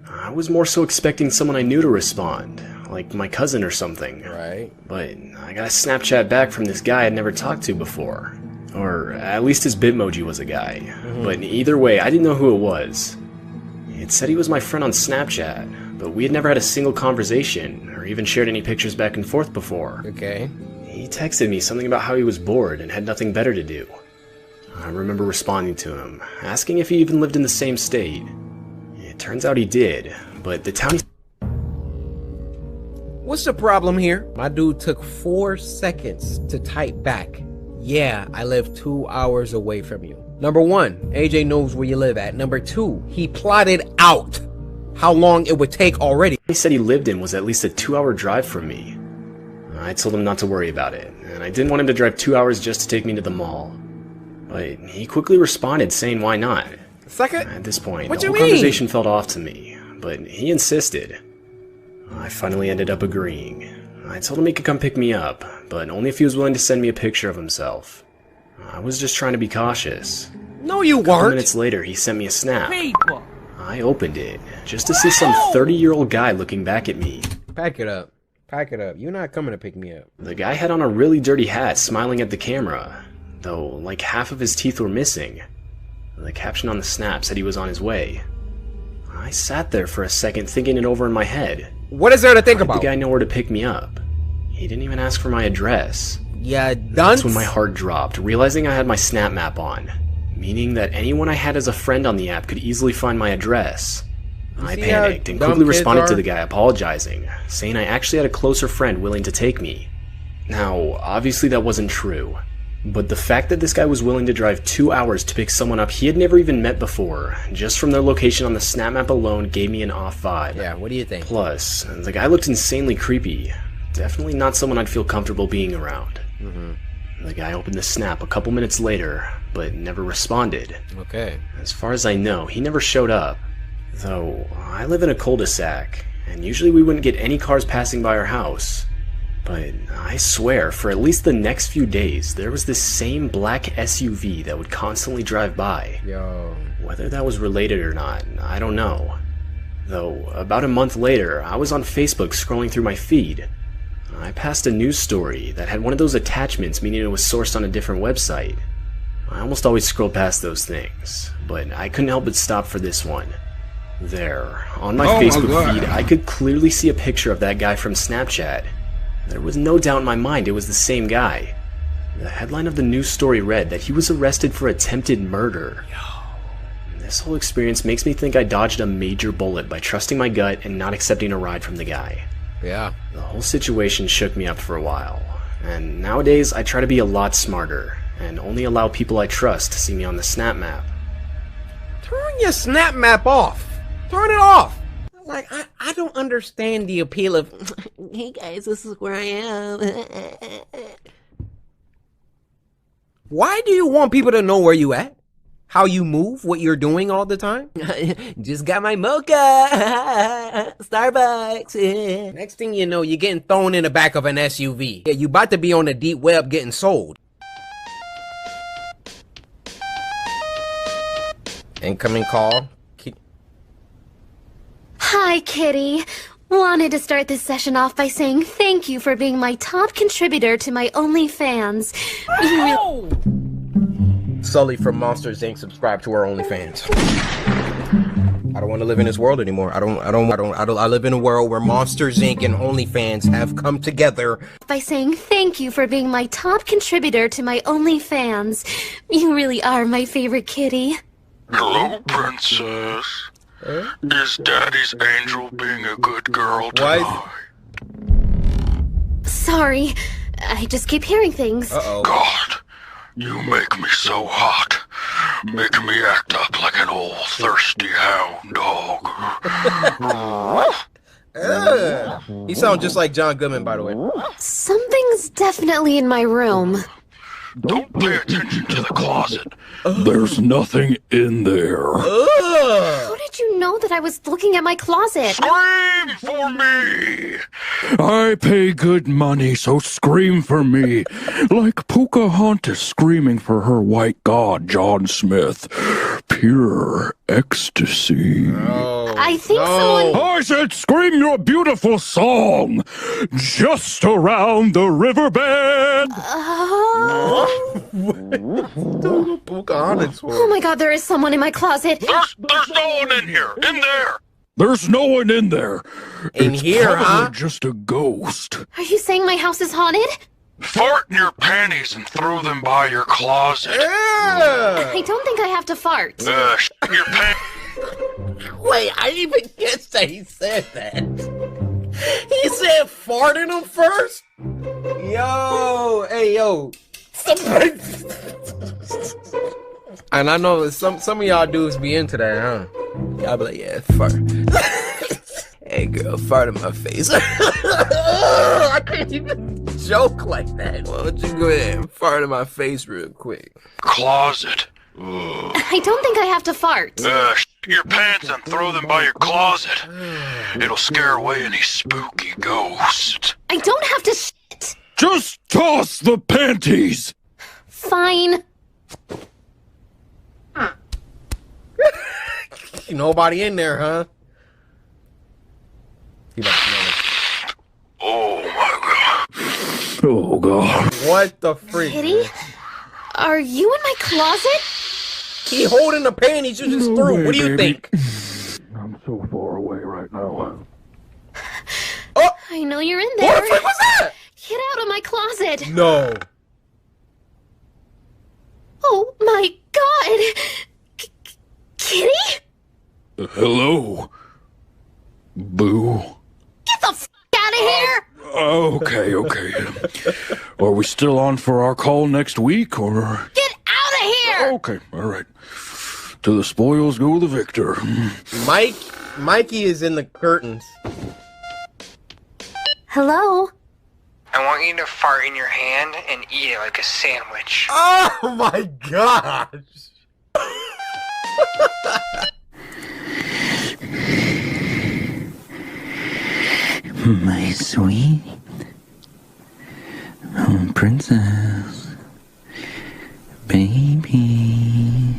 I was more so expecting someone I knew to respond, like my cousin or something. Right. But I got a Snapchat back from this guy I'd never talked to before. Or at least his Bitmoji was a guy. But either way, I didn't know who it was. It said he was my friend on Snapchat, but we had never had a single conversation, or even shared any pictures back and forth before. Okay. He texted me something about how he was bored and had nothing better to do. I remember responding to him, asking if he even lived in the same state. It turns out he did, but the town he... What's the problem here? My dude took 4 seconds to type back. Yeah, I live 2 hours away from you. Number 1, AJ knows where you live at. Number 2, he plotted out how long it would take already. He said he lived in was at least a 2-hour drive from me. I told him not to worry about it, and I didn't want him to drive 2 hours just to take me to the mall. But he quickly responded saying why not. Second? At this point, What the you whole mean? conversation felt off to me, but he insisted. I finally ended up agreeing. I told him he could come pick me up, but only if he was willing to send me a picture of himself. I was just trying to be cautious. No, you A couple weren't. minutes later, he sent me a snap. People. I opened it, just to see some 30-year-old guy looking back at me. Pack it up. Pack it up. You're not coming to pick me up. The guy had on a really dirty hat, smiling at the camera, though like half of his teeth were missing. The caption on the snap said he was on his way. I sat there for a second thinking it over in my head. What is there to think about? How did the guy know where to pick me up? He didn't even ask for my address. Yeah, dunce. That's when my heart dropped, realizing I had my Snap map on, meaning that anyone I had as a friend on the app could easily find my address. I panicked and quickly responded to the guy apologizing, saying I actually had a closer friend willing to take me. Now, obviously that wasn't true, but the fact that this guy was willing to drive 2 hours to pick someone up he had never even met before, just from their location on the Snap map alone, gave me an off vibe. Yeah, what do you think? Plus, the guy looked insanely creepy. Definitely not someone I'd feel comfortable being around. The guy opened the snap a couple minutes later, but never responded. Okay. As far as I know, he never showed up. Though, I live in a cul-de-sac, and usually we wouldn't get any cars passing by our house. But I swear, for at least the next few days, there was this same black SUV that would constantly drive by. Yo. Whether that was related or not, I don't know. Though, about a month later, I was on Facebook scrolling through my feed. I passed a news story that had one of those attachments, meaning it was sourced on a different website. I almost always scroll past those things, but I couldn't help but stop for this one. There, on my Facebook feed, I could clearly see a picture of that guy from Snapchat. There was no doubt in my mind it was the same guy. The headline of the news story read that he was arrested for attempted murder. This whole experience makes me think I dodged a major bullet by trusting my gut and not accepting a ride from the guy. Yeah. The whole situation shook me up for a while, and nowadays I try to be a lot smarter and only allow people I trust to see me on the Snap Map. Turn your Snap Map off. Turn it off. Like, I don't understand the appeal of, hey guys, this is where I am. Why do you want people to know where you at? How you move? What you're doing all the time? Just got my mocha. Starbucks. Next thing you know, you're getting thrown in the back of an SUV. Yeah, you about to be on the deep web getting sold. Incoming call. Hi, Kitty. Wanted to start this session off by saying thank you for being my top contributor to my OnlyFans. Sully from Monsters Inc. subscribe to our OnlyFans. I don't want to live in this world anymore. I live in a world where Monsters Inc. and OnlyFans have come together. By saying thank you for being my top contributor to my OnlyFans. You really are my favorite kitty. Hello, princess. Is Daddy's angel being a good girl tonight? Sorry, I just keep hearing things. God, you make me so hot. Make me act up like an old thirsty hound dog. He sounds just like John Goodman, by the way. Something's definitely in my room. Don't pay attention to the closet. There's nothing in there. How did you know that I was looking at my closet? Scream for me! I pay good money, so scream for me. Like Pocahontas screaming for her white god, John Smith. Pure ecstasy. I think someone... I said scream your beautiful song. Just around the riverbed. Oh my god, there is someone in my closet. There's no one in here. In there. There's no one in there. In it's here, probably huh? just a ghost. Are you saying my house is haunted? Fart in your panties and throw them by your closet. I don't think I have to fart. Your pants. Wait, I didn't even guess that he said that. He said fart in them first? Yo, hey, yo. And I know some of y'all dudes be into that, huh? Y'all be like, yeah, fart. Hey, girl, fart in my face. I can't even joke like that. Why don't you go ahead and fart in my face real quick? Closet. I don't think I have to fart. Your pants and throw them by your closet. It'll scare away any spooky ghosts. I don't have to shit. Just toss the panties. Fine. Nobody in there, huh? Oh my god. Oh god. What the freak? Kitty? Are you in my closet? He holding the panties you just threw. What do you think? I'm so far away right now. Oh! I know you're in there. What the freak was that? Get out of my closet. No. Oh my god. Kitty? Hello? Boo. Get the f*** out of here! Okay. Are we still on for our call next week, or...? Get out of here! Okay, alright. To the spoils go the victor. Mikey is in the curtains. Hello? I want you to fart in your hand and eat it like a sandwich. Oh my gosh! My sweet princess, baby.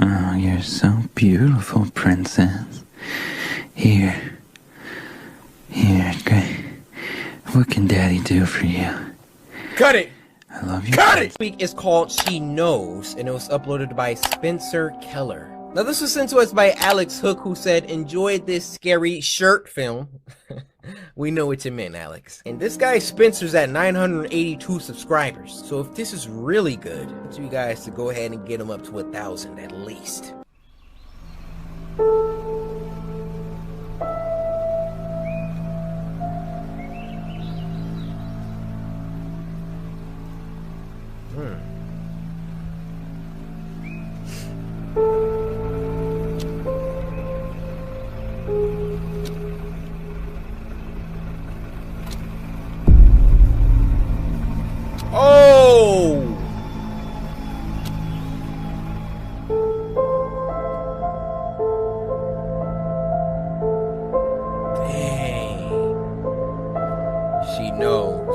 Oh, you're so beautiful, princess. Here. What can Daddy do for you? Cut it! I love you. Cut it! This week is called She Knows, and it was uploaded by Spencer Keller. Now this was sent to us by Alex Hook, who said, enjoyed this scary shirt film. We know what you meant, Alex. And this guy Spencer's at 982 subscribers. So if this is really good, I want you guys to go ahead and get him up to 1,000 at least. Oh! Dang. She knows.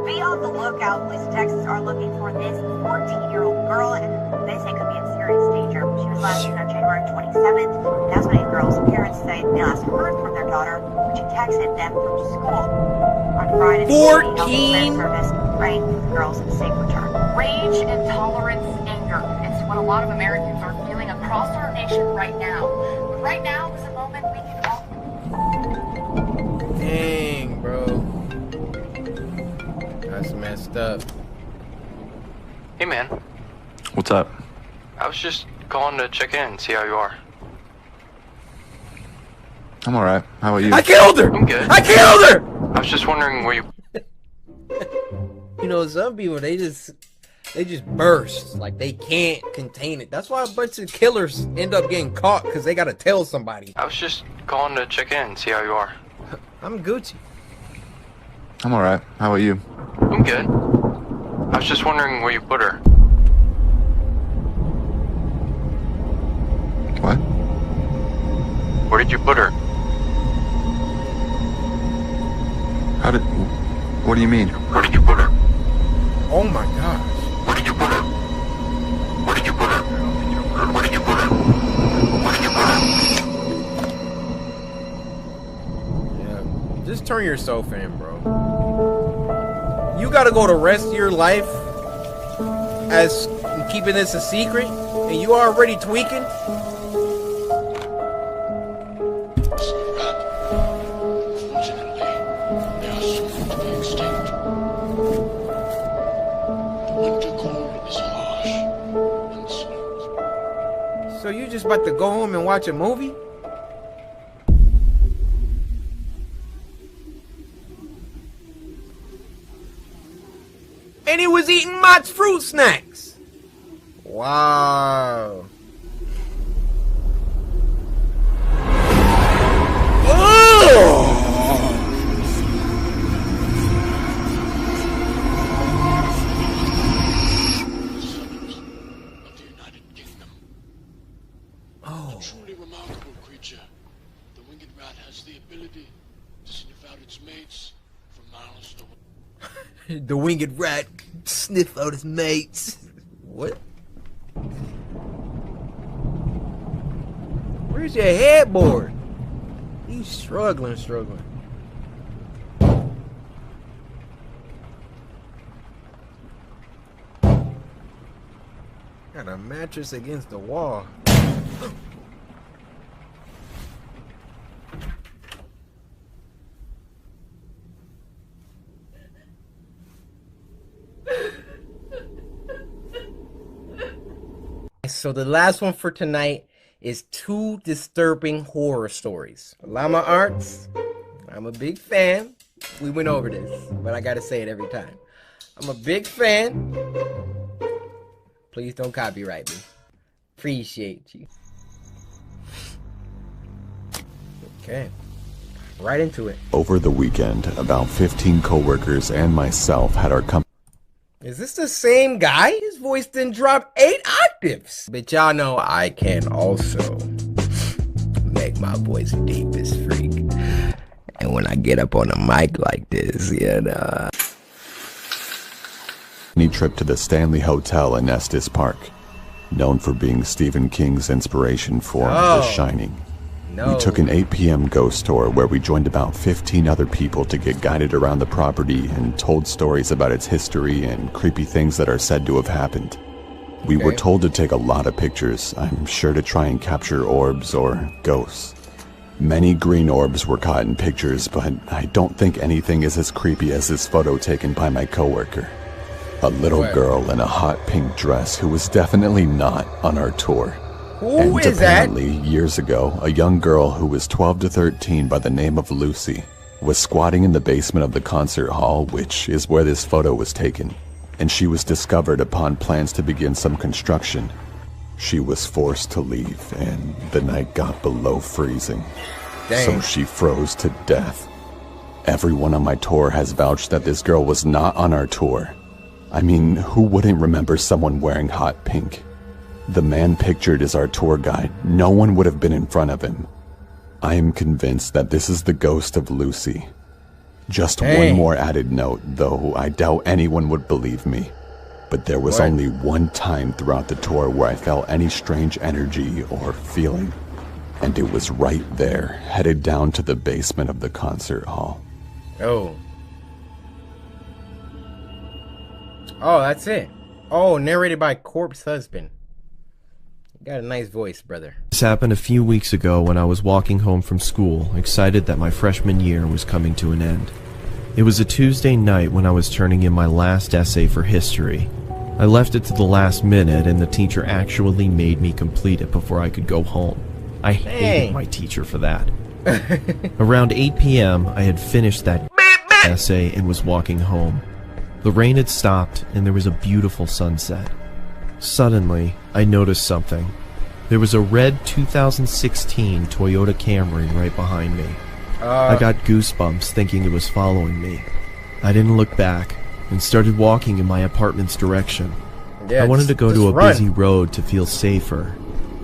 Be on the lookout. Police in Texas are looking for this 14-year-old girl, and they say could be in serious danger. She was last seen on January 27th. That's when the girl's parents say they last heard from their daughter when she texted them from school. On Friday, 14 service praying for the girl's safe return. Rage, intolerance, anger. It's what a lot of Americans are feeling across our nation right now. But right now is a moment we can all... Dang, bro. That's messed up. Hey, man. What's up? I was just calling to check in and see how you are. I'm alright. How about you? I killed her! I'm good. I killed her! I was just wondering where you... You know, some people, they just burst. Like, they can't contain it. That's why a bunch of killers end up getting caught, because they gotta tell somebody. I was just calling to check in and see how you are. I'm Gucci. I'm alright. How about you? I'm good. I was just wondering where you put her. What? Where did you put her? What do you mean? Where did you put her? Oh my gosh. Where did you put her? Where did you put her? Where did you put her? Where did you put her? Yeah. Just turn yourself in, bro. You gotta go the rest of your life as keeping this a secret, and you already tweaking? So you just about to go home and watch a movie? And he was eating Mott's fruit snacks. Wow. A truly remarkable creature. The winged rat has the ability to sniff out its mates from miles away. The winged rat sniff out his mates. What? Where's your headboard? He's struggling. Got a mattress against the wall. So the last one for tonight is 2 disturbing horror stories. Llama Arts, I'm a big fan. We went over this, but I gotta say it every time. I'm a big fan. Please don't copyright me. Appreciate you. Okay, right into it. Over the weekend, about 15 coworkers and myself had our company. Is this the same guy? His voice didn't drop 8 octaves. But y'all know I can also make my voice deep as freak. And when I get up on a mic like this, you know. Trip to the Stanley Hotel in Estes Park, known for being Stephen King's inspiration for The Shining. We took an 8 p.m. ghost tour where we joined about 15 other people to get guided around the property and told stories about its history and creepy things that are said to have happened. We were told to take a lot of pictures, I'm sure to try and capture orbs or ghosts. Many green orbs were caught in pictures, but I don't think anything is as creepy as this photo taken by my coworker. A little girl in a hot pink dress who was definitely not on our tour. Who is that? Apparently, years ago, a young girl who was 12 to 13 by the name of Lucy was squatting in the basement of the concert hall, which is where this photo was taken, and she was discovered upon plans to begin some construction. She was forced to leave, and the night got below freezing. So she froze to death. Everyone on my tour has vouched that this girl was not on our tour. I mean, who wouldn't remember someone wearing hot pink? The man pictured is our tour guide. No one would have been in front of him. I am convinced that this is the ghost of Lucy. Just one more added note, though I doubt anyone would believe me. But there was only one time throughout the tour where I felt any strange energy or feeling. And it was right there, headed down to the basement of the concert hall. Oh, that's it. Oh, narrated by Corpse Husband. You got a nice voice, brother. This happened a few weeks ago when I was walking home from school, excited that my freshman year was coming to an end. It was a Tuesday night when I was turning in my last essay for history. I left it to the last minute and the teacher actually made me complete it before I could go home. I hated my teacher for that. Around 8 p.m., I had finished that essay and was walking home. The rain had stopped and there was a beautiful sunset. Suddenly, I noticed something. There was a red 2016 Toyota Camry right behind me. I got goosebumps thinking it was following me. I didn't look back and started walking in my apartment's direction. Yeah, I wanted to go to a run. busy road to feel safer.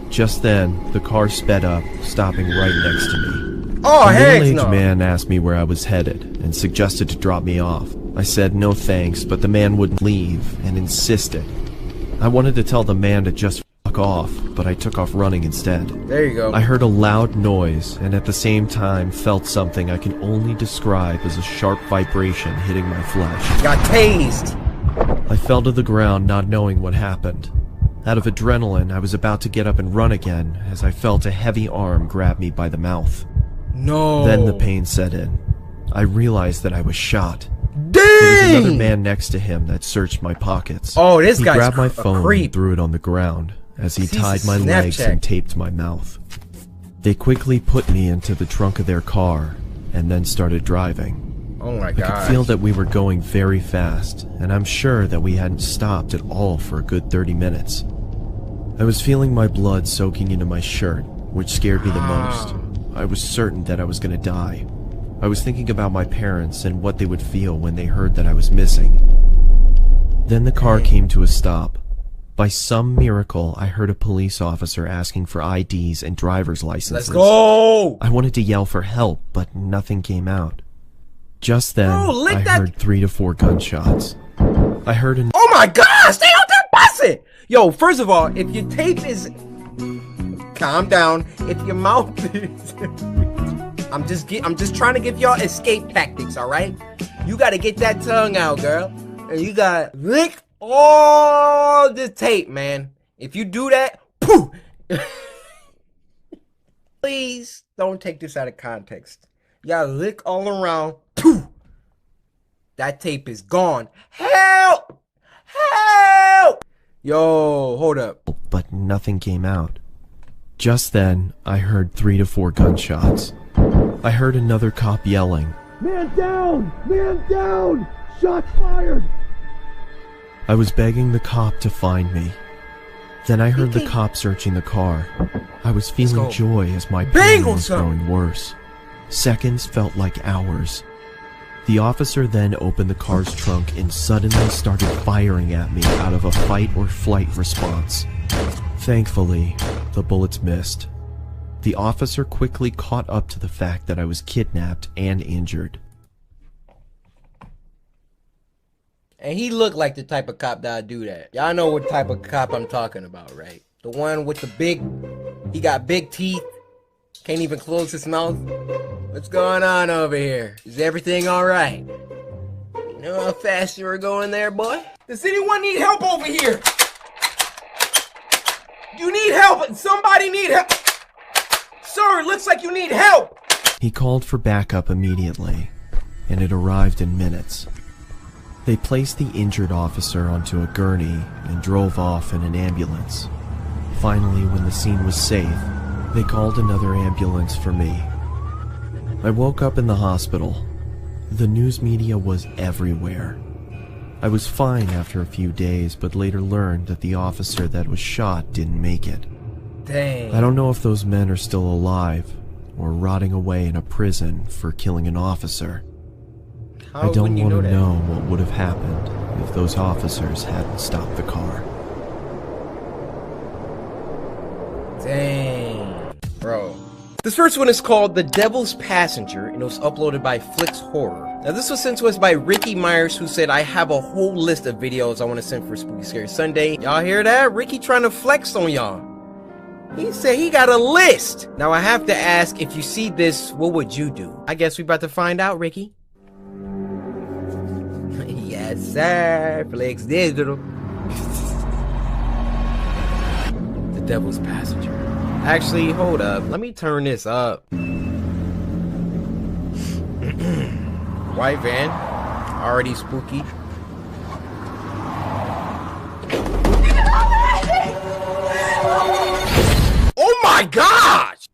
Just then, the car sped up, stopping right next to me. Oh, a heck middle-aged no. man asked me where I was headed and suggested to drop me off. I said no thanks, but the man wouldn't leave and insisted. I wanted to tell the man to just fuck off, but I took off running instead. There you go. I heard a loud noise and at the same time felt something I can only describe as a sharp vibration hitting my flesh. Got tased. I fell to the ground not knowing what happened. Out of adrenaline, I was about to get up and run again as I felt a heavy arm grab me by the mouth. No. Then the pain set in. I realized that I was shot. Dang! There was another man next to him that searched my pockets. Oh, this he guy's grabbed my a phone creep. and threw it on the ground as he He's tied a my legs Snapchat. and taped my mouth. They quickly put me into the trunk of their car and then started driving. Oh my I god. could feel that we were going very fast, and I'm sure that we hadn't stopped at all for a good 30 minutes. I was feeling my blood soaking into my shirt, which scared me the most. I was certain that I was going to die. I was thinking about my parents and what they would feel when they heard that I was missing. Then the car came to a stop. By some miracle, I heard a police officer asking for IDs and driver's licenses. Let's go! I wanted to yell for help, but nothing came out. Just then, I heard 3 to 4 gunshots. I heard an— Oh my god! Stay out there busting! Yo, first of all, if your tape is... Calm down. If your mouth is... I'm just trying to give y'all escape tactics, alright? You gotta get that tongue out, girl. And you gotta lick all the tape, man. If you do that, poof! Please don't take this out of context. You gotta lick all around. Poof! That tape is gone. Help! Help! Yo, hold up. but nothing came out. Just then, I heard 3 to 4 gunshots. I heard another cop yelling, "Man down! Man down! Shots fired!" I was begging the cop to find me. Then I heard the cop searching the car. I was feeling joy as my pain was growing worse. Seconds felt like hours. The officer then opened the car's trunk and suddenly started firing at me out of a fight or flight response. Thankfully, the bullets missed. The officer quickly caught up to the fact that I was kidnapped and injured. And he looked like the type of cop that'd do that. Y'all know what type of cop I'm talking about, right? The one with the big, he got big teeth, Can't even close his mouth. What's going on over here? Is everything alright? You know how fast you were going there, boy? Does anyone need help over here? You need help! Somebody need help! Sir, it looks like you need help! He called for backup immediately, and it arrived in minutes. They placed the injured officer onto a gurney and drove off in an ambulance. Finally, when the scene was safe, they called another ambulance for me. I woke up in the hospital. The news media was everywhere. I was fine after a few days, but later learned that the officer that was shot didn't make it. Dang. I don't know if those men are still alive, or rotting away in a prison for killing an officer. I don't want to know what would have happened if those officers hadn't stopped the car. Dang. Bro. This first one is called The Devil's Passenger, and it was uploaded by Flix Horror. Now this was sent to us by Ricky Myers, who said, I have a whole list of videos I want to send for Spooky Scary Sunday. Y'all hear that? Ricky trying to flex on y'all. He said he got a list. Now I have to ask, if you see this, what would you do? I guess we about to find out, Ricky. Yes, sir. Flix Digital. The Devil's Passenger. Actually, hold up. Let me turn this up. White van. Already spooky. Oh my gosh!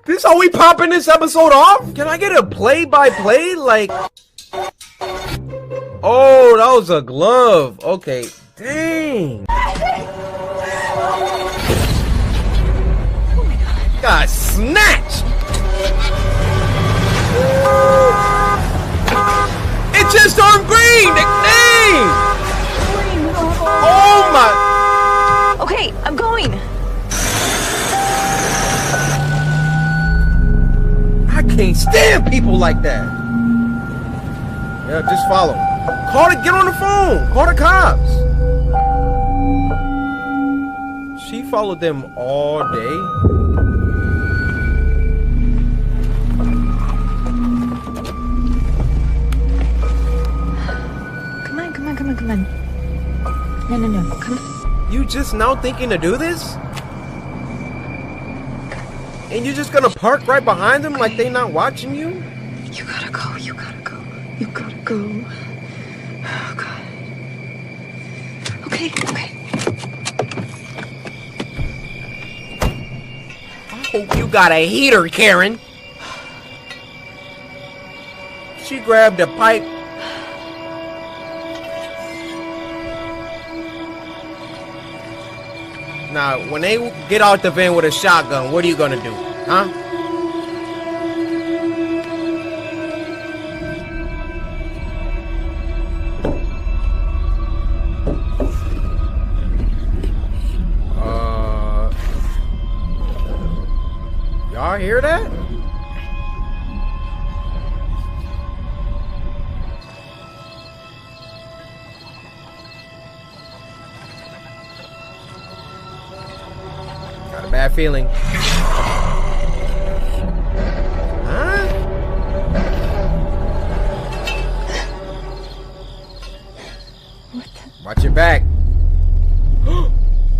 This how we popping this episode off? Can I get a play-by-play? Like... Oh, that was a glove. Okay. Dang. Got snatched. It just turned green. Dang. Oh my. Okay, I'm going. I can't stand people like that. Yeah, just follow. Call it. Get on the phone. Call the cops. She followed them all day. Come on. No, come on. You just now thinking to do this? And you're just gonna park right behind them like they not watching you? You gotta go. Oh, God. Okay. I hope you got a heater, Karen. She grabbed a pipe. Now, when they get out the van with a shotgun, what are you gonna do? Huh? Y'all hear that? Got a bad feeling. Huh? Watch your back.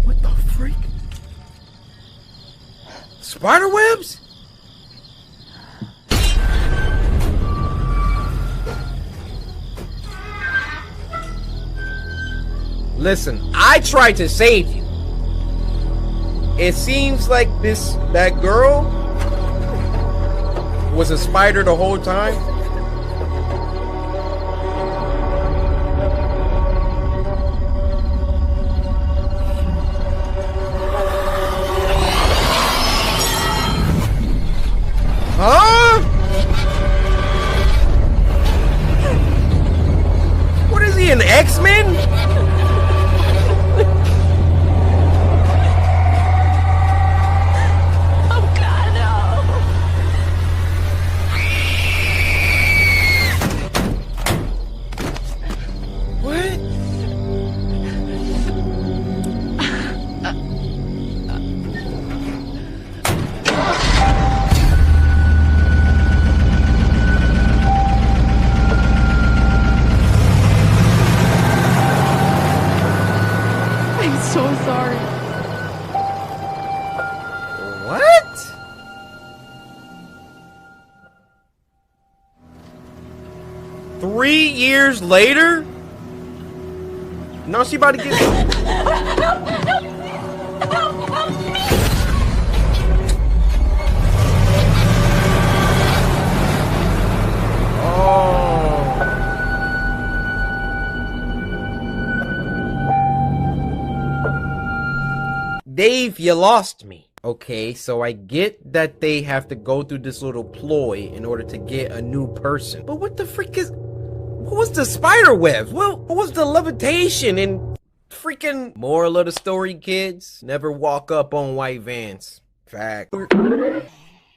What the freak? Spider webs? Listen, I tried to save you. It seems like that girl was a spider the whole time. Huh? What is he, an X-Men? 3 years later? Now she about to get... Dave, you lost me. Okay, so I get that they have to go through this little ploy in order to get a new person. But what the frick is... What was the spider webs? What was the levitation and freaking... Moral of the story, kids? Never walk up on white vans. Fact.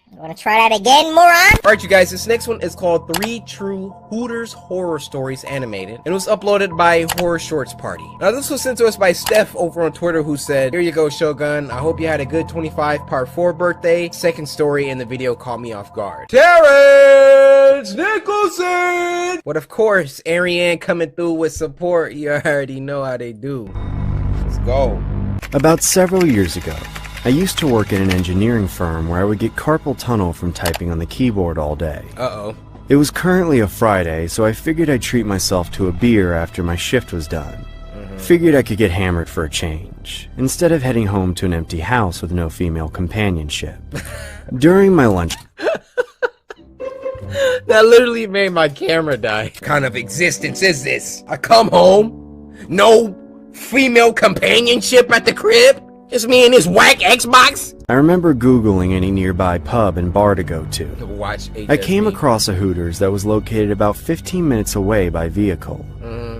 You wanna try that again, moron? Alright, you guys, this next one is called 3 True Hooters Horror Stories Animated. And it was uploaded by Horror Shorts Party. Now, this was sent to us by Steph over on Twitter, who said, "Here you go, Shogun. I hope you had a good 25 part 4 birthday. Second story in the video caught me off guard. Terrence Nicholson!" But of course, Ariane coming through with support. You already know how they do. Let's go. About several years ago, I used to work at an engineering firm where I would get carpal tunnel from typing on the keyboard all day. Uh-oh. It was currently a Friday, so I figured I'd treat myself to a beer after my shift was done. Figured I could get hammered for a change, instead of heading home to an empty house with no female companionship. During my lunch... That literally made my camera die. What kind of existence is this? I come home, no female companionship at the crib? Just me and this whack Xbox? I remember Googling any nearby pub and bar to go to. Watch HSV. I came across a Hooters that was located about 15 minutes away by vehicle.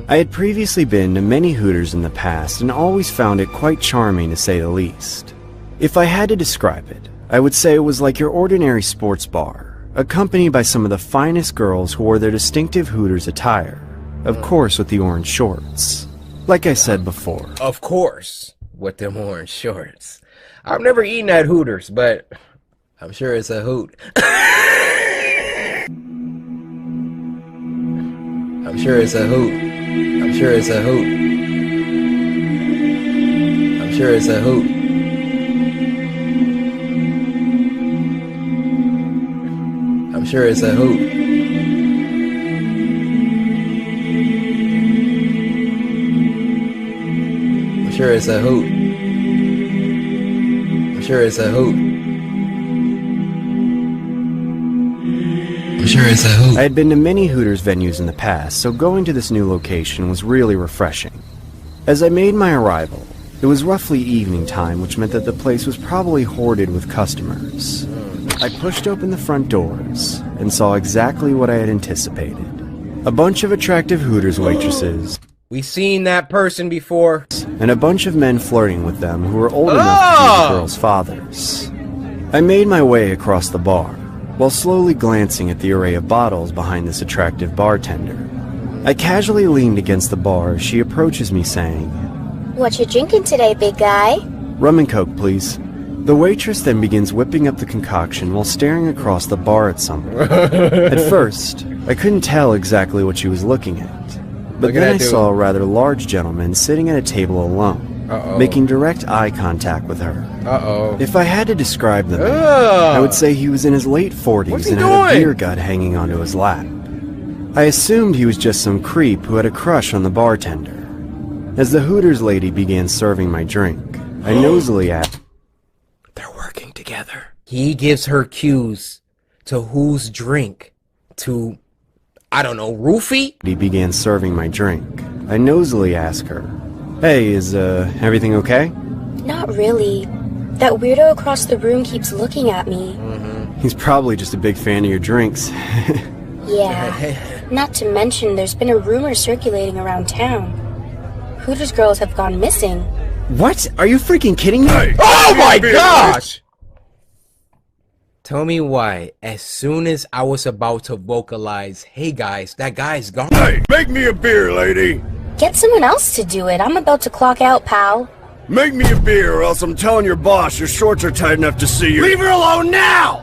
I had previously been to many Hooters in the past and always found it quite charming to say the least. If I had to describe it, I would say it was like your ordinary sports bar, accompanied by some of the finest girls who wore their distinctive Hooters attire, of course with the orange shorts. Like I said before. Of course. With them orange shorts. I've never eaten at Hooters, but I'm sure it's a hoot. I'm sure it's a hoot. I'm sure it's a hoot. I'm sure it's a hoot. I'm sure it's a hoot. I'm sure it's a hoot. I'm sure it's a hoot. I'm sure it's a hoot. I had been to many Hooters venues in the past, so going to this new location was really refreshing. As I made my arrival, it was roughly evening time, which meant that the place was probably hoarded with customers. I pushed open the front doors and saw exactly what I had anticipated. A bunch of attractive Hooters waitresses. We've seen that person before. And a bunch of men flirting with them who were old enough to be the girls' fathers. I made my way across the bar, while slowly glancing at the array of bottles behind this attractive bartender. I casually leaned against the bar as she approaches me saying, What you drinking today, big guy? Rum and Coke, please. The waitress then begins whipping up the concoction while staring across the bar at someone. At first, I couldn't tell exactly what she was looking at. But then I saw a rather large gentleman sitting at a table alone, making direct eye contact with her. If I had to describe the man, I would say he was in his late 40s and had a beer gut hanging onto his lap. I assumed he was just some creep who had a crush on the bartender. As the Hooters lady began serving my drink, I nosily asked, "They're working together." He gives her cues to whose drink to... I don't know, roofie? He began serving my drink. I nosily asked her, "Hey, is everything okay?" Not really. That weirdo across the room keeps looking at me. He's probably just a big fan of your drinks. Yeah. Not to mention, there's been a rumor circulating around town. Hooters girls have gone missing. What? Are you freaking kidding me? Hey, oh my gosh! Tell me why, as soon as I was about to vocalize, "Hey guys, that guy's gone." Hey, make me a beer, lady. Get someone else to do it. I'm about to clock out, pal. Make me a beer or else I'm telling your boss your shorts are tight enough to see you. Leave her alone now!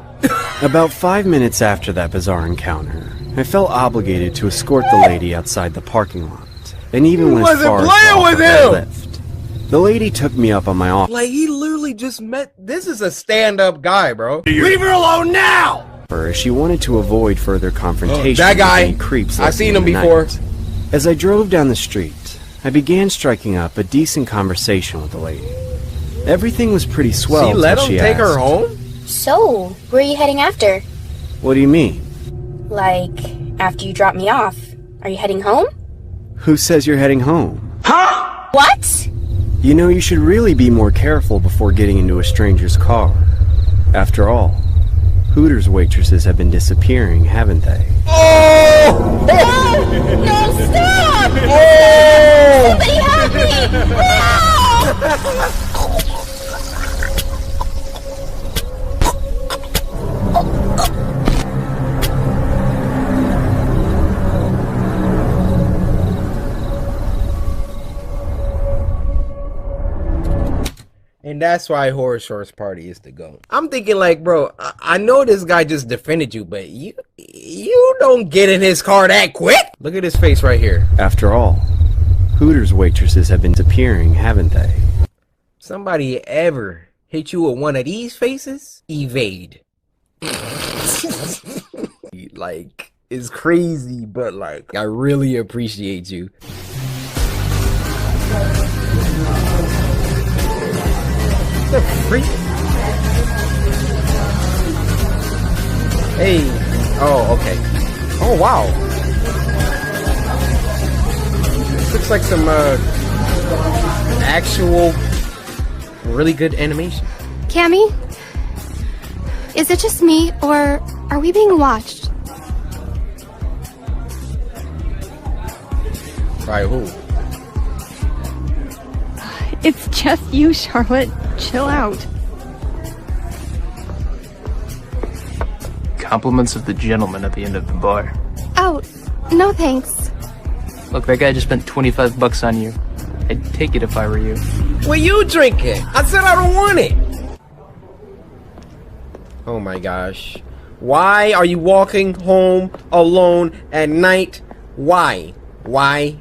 About 5 minutes after that bizarre encounter, I felt obligated to escort the lady outside the parking lot, and even went as far as to offer her a lift. The lady took me up on my offer. Like, he literally just met... This is a stand-up guy, bro. Leave her alone now! her as she wanted to avoid further confrontation. That guy! with any creeps I seen him lurking in the before. night. As I drove down the street, I began striking up a decent conversation with the lady. Everything was pretty swell. She let till him she take her asked, home? So, where are you heading after? What do you mean? Like, after you drop me off. Are you heading home? Who says you're heading home? Huh? What? You know, you should really be more careful before getting into a stranger's car. After all, Hooters waitresses have been disappearing, haven't they? Oh! No, stop! Oh! Somebody help me! And that's why Horror Shorts Party is to go. I'm thinking like, bro, I know this guy just defended you, but you don't get in his car that quick. Look at his face right here. After all, Hooters waitresses have been disappearing, haven't they? Somebody ever hit you with one of these faces? Evade. Like, it's crazy, but like, I really appreciate you. The freak? Hey. Oh, okay. Oh, wow. This looks like some actual really good animation. Cammy? Is it just me, or are we being watched? By who? It's just you, Charlotte. Chill out. Compliments of the gentleman at the end of the bar. Oh, no thanks. Look, that guy just spent 25 bucks on you. I'd take it if I were you. Well, you drink it. I said I don't want it. Oh my gosh. Why are you walking home alone at night? Why? Why?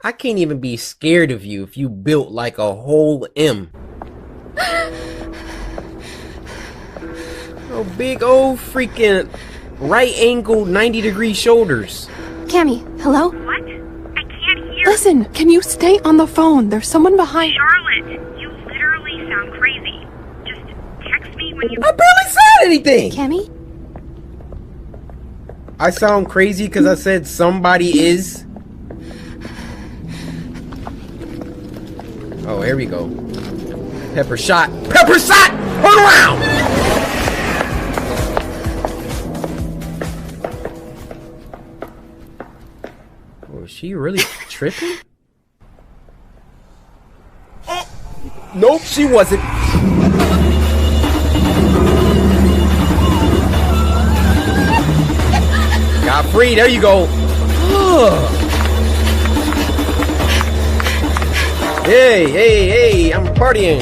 I can't even be scared of you if you built like a whole M. Oh, big old freaking right angle 90-degree shoulders. Cammy, hello? What? I can't hear. Listen, can you stay on the phone? There's someone behind. Charlotte, you literally sound crazy. Just text me when you. I barely said anything. Cammy? I sound crazy because I said somebody is. Oh, here we go. Pepper shot. Pepper shot! Turn around! Was she really tripping? Oh, nope, she wasn't. Got free, there you go. Hey, I'm partying.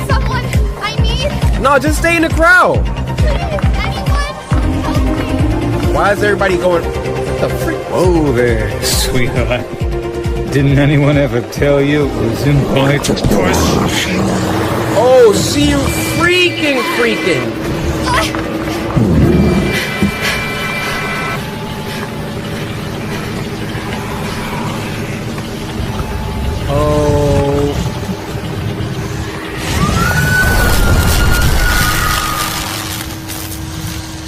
Someone, I need. No, just stay in the crowd. Anyone? Why is everybody going? What the freak? Whoa there, sweetheart. Didn't anyone ever tell you it was impolite to push? Oh, she freaking. Oh.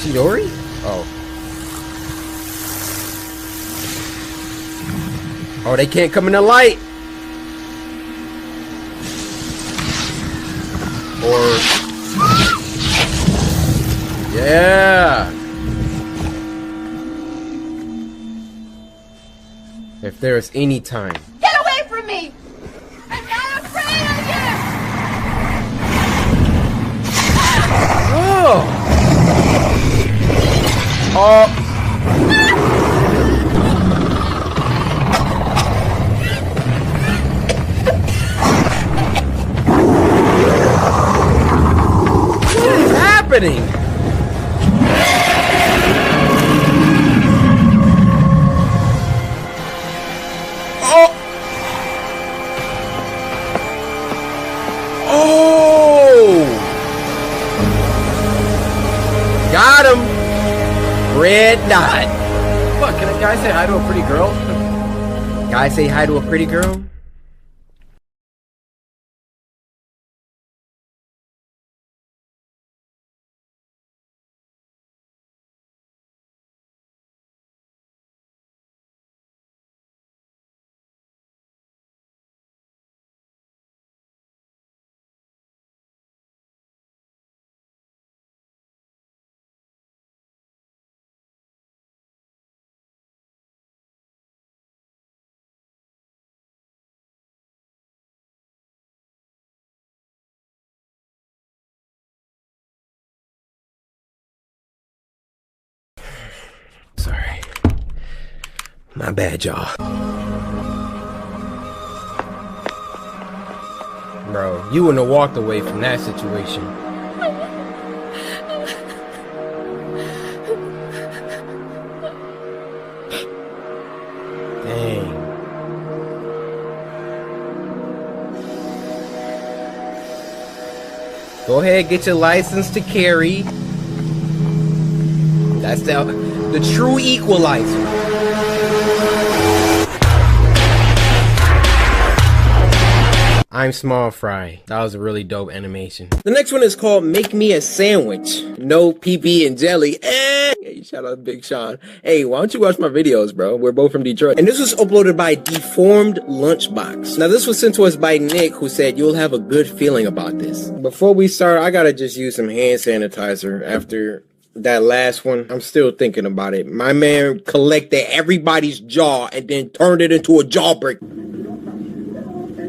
Chidori? Oh. Oh, they can't come in the light. Or... yeah. If there's any time. Get away from me! I'm not afraid of you! Oh! Oh! What is happening? Got him. Red dot. What, can a guy say hi to a pretty girl? Guy say hi to a pretty girl? Sorry. My bad, y'all. Bro, you wouldn't have walked away from that situation. Dang. Go ahead, get your license to carry. That's the true equalizer. I'm Small Fry. That was a really dope animation. The next one is called Make Me a Sandwich. No PB and jelly. Hey, shout out Big Sean. Hey, why don't you watch my videos, bro? We're both from Detroit. And this was uploaded by Deformed Lunchbox. Now, this was sent to us by Nick, who said, you'll have a good feeling about this. Before we start, I gotta just use some hand sanitizer after that last one. I'm still thinking about it. My man collected everybody's jaw and then turned it into a jawbreaker.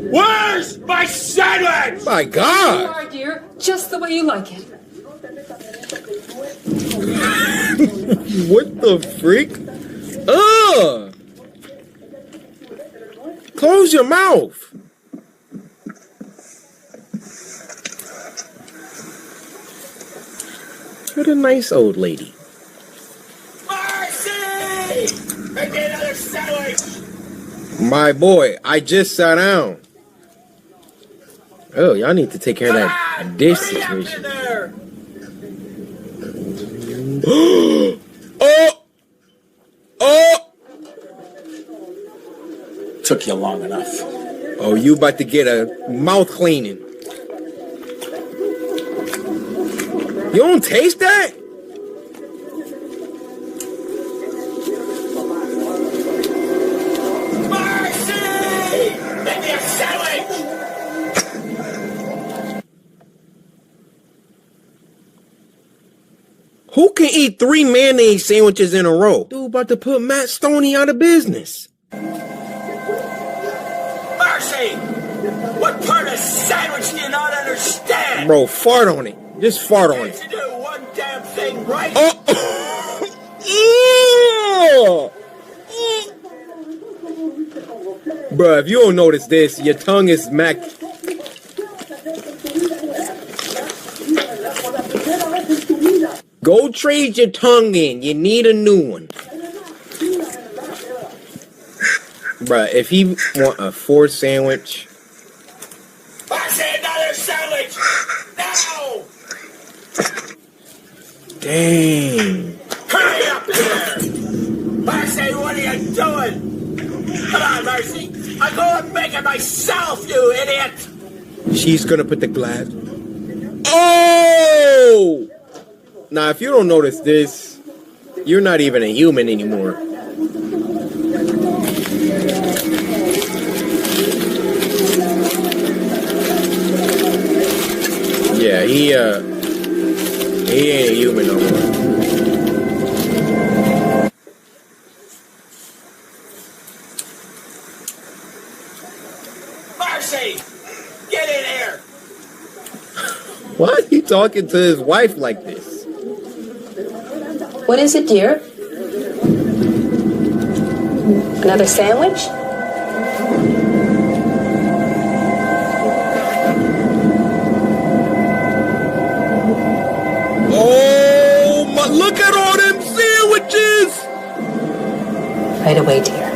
Where's my sandwich? My God! Here you are, dear. Just the way you like it. What the freak? Ugh! Close your mouth. What a nice old lady. Marcy! Make me another sandwich! My boy, I just sat down. Oh, y'all need to take care of that dish situation. Oh! Took you long enough. Oh, you about to get a mouth cleaning. You don't taste that? Marcy! Make me a sandwich! Who can eat 3 mayonnaise sandwiches in a row? Dude about to put Matt Stoney out of business. Marcy! What part of sandwich do you not understand? Bro, fart on it. Just fart on it. To do one damn thing right. Oh! Bruh, if you don't notice this, your tongue is smacked. Go trade your tongue in. You need a new one. Bruh, if he want a 4 sandwich. I say another sandwich! Now! Dang. Hurry up here! Marcy, what are you doing? Come on, Marcy. I'll go and make it myself, you idiot! She's gonna put the glass. Oh! Now, if you don't notice this, you're not even a human anymore. Yeah, he ain't a human no more. Marcy! Get in here! Why are you talking to his wife like this? What is it, dear? Another sandwich? Oh, my, look at all them sandwiches! Right away, dear.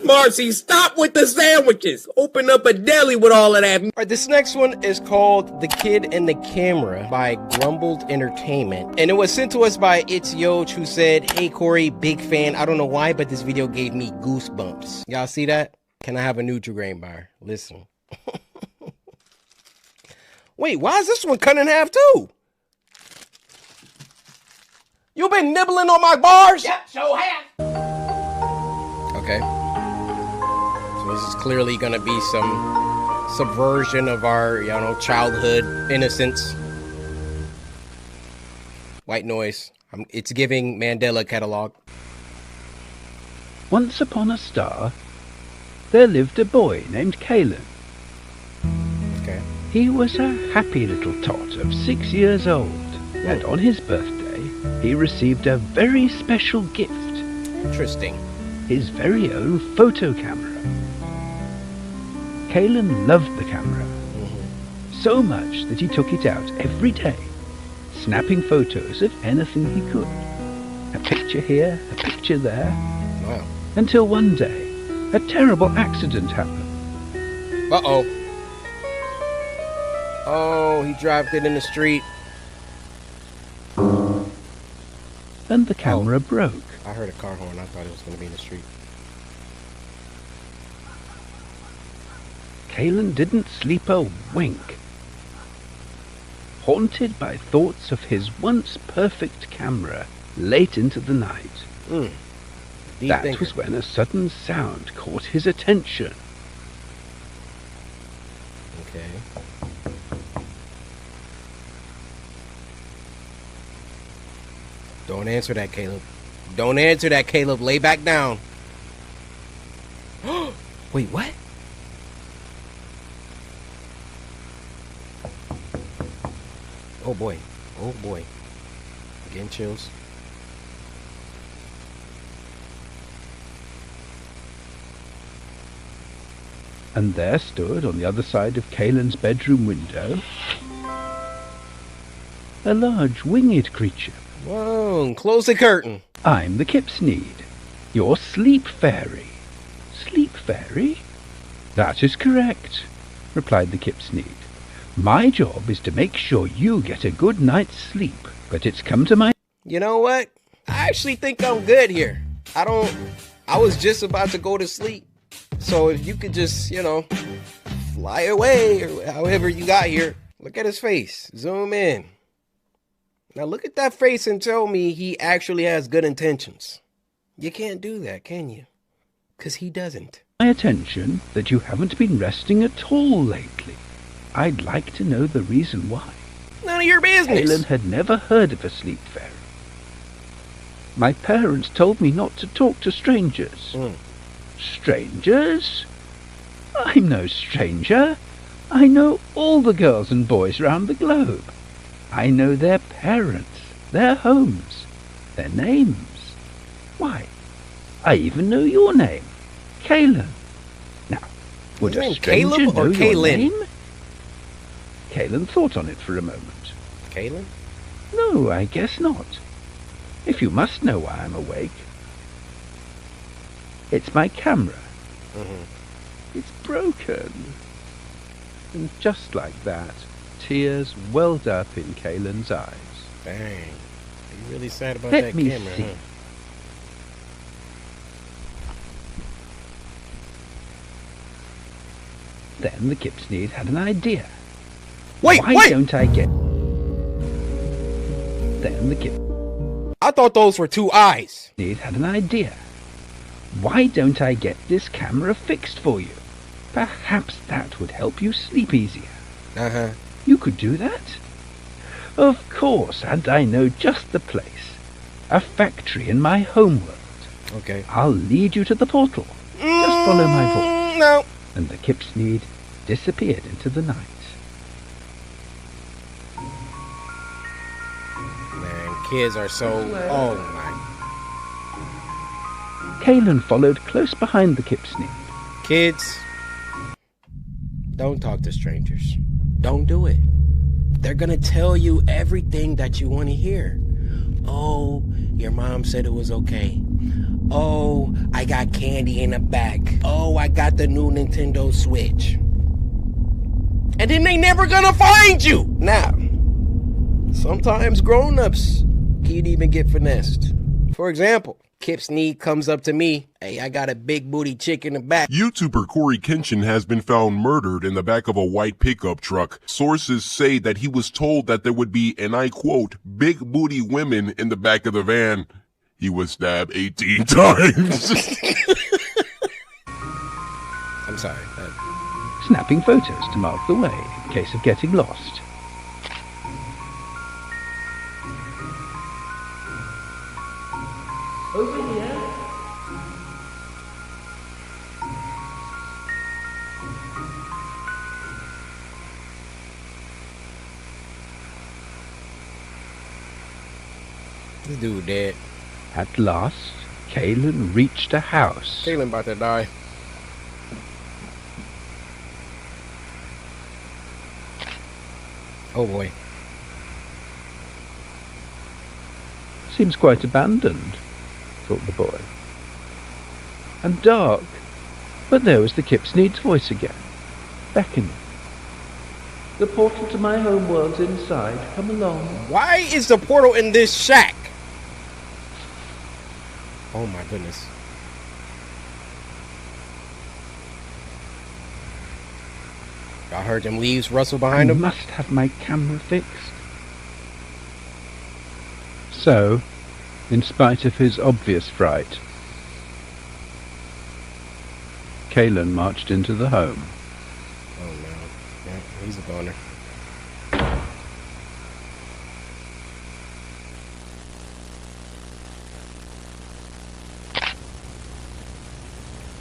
Marcy, stop with the sandwiches. Open up a deli with all of that. All right, this next one is called The Kid and the Camera by Grumbled Entertainment. And it was sent to us by It's Yoch, who said, "Hey, Cory, big fan. I don't know why, but this video gave me goosebumps." Y'all see that? Can I have a Nutri-Grain bar? Listen. Wait, why is this one cut in half too? You been nibbling on my bars? Yep, so have. Okay. So this is clearly gonna be some subversion of our, childhood innocence. White noise. It's giving Mandela catalog. Once upon a star, there lived a boy named Kalen. Okay. He was a happy little tot of 6 years old, and on his birthday, he received a very special gift. Interesting. His very own photo camera. Kalen loved the camera so much that he took it out every day, snapping photos of anything he could. A picture here, a picture there. Wow. Until one day, a terrible accident happened. Uh-oh. Oh, he dropped it in the street. And the camera broke. I heard a car horn. I thought it was going to be in the street. Kalen didn't sleep a wink. Haunted by thoughts of his once perfect camera late into the night. That was when a sudden sound caught his attention. Okay. Don't answer that, Caleb. Don't answer that, Caleb. Lay back down. Wait, what? Oh boy. Oh boy. Getting chills. And there stood on the other side of Kalen's bedroom window a large winged creature. Whoa, close the curtain. I'm the Kipsneed, your sleep fairy. Sleep fairy? That is correct, replied the Kipsneed. My job is to make sure you get a good night's sleep, but it's come to my... You know what? I actually think I'm good here. I was just about to go to sleep. So if you could just, fly away or however you got here. Look at his face. Zoom in. Now look at that face and tell me he actually has good intentions. You can't do that, can you? Because he doesn't. My attention that you haven't been resting at all lately. I'd like to know the reason why. None of your business. Kalen had never heard of a sleep fairy. My parents told me not to talk to strangers. Strangers? I'm no stranger. I know all the girls and boys round the globe. I know their parents, their homes, their names. Why, I even know your name, Kalen. Now, would a stranger Caleb or know your Kaylin? name? Kalen thought on it for a moment. Kalen? No, I guess not. If you must know why I'm awake. It's my camera. It's broken. And just like that, tears welled up in Kalen's eyes. Dang. Are you really sad about Let that me camera, see. huh? Then the Kipsneed had an idea. Wait, Why don't I get... Then the I thought those were two eyes. Kipsneed had an idea. Why don't I get this camera fixed for you? Perhaps that would help you sleep easier. You could do that? Of course, and I know just the place. A factory in my homeworld. Okay. I'll lead you to the portal. Just follow my voice. No. And the Kipsneed disappeared into the night. Man, kids are so... Oh, my... Kalen followed close behind the Kipsneed. Kids, don't talk to strangers. Don't do it. They're gonna tell you everything that you want to hear. Oh, your mom said it was okay. Oh, I got candy in the back. Oh, I got the new Nintendo Switch. And then they never gonna find you. Now, sometimes grown-ups can't even get finessed. For example, Kip Sneed comes up to me. Hey, I got a big booty chick in the back. YouTuber Coryxkenshin has been found murdered in the back of a white pickup truck. Sources say that he was told that there would be, and I quote, big booty women in the back of the van. He was stabbed 18 times. I'm sorry. Snapping photos to mark the way in case of getting lost. Over here. This dude dead. At last, Kalen reached a house. Kalen about to die. Oh boy. Seems quite abandoned, thought the boy. And dark. But there was the Kip Sneed's voice again, beckoning. The portal to my home world's inside. Come along. Why is the portal in this shack? Oh my goodness. I heard them leaves rustle behind him. I must have my camera fixed. So, in spite of his obvious fright, Kalen marched into the home. Oh no. Yeah, he's a goner.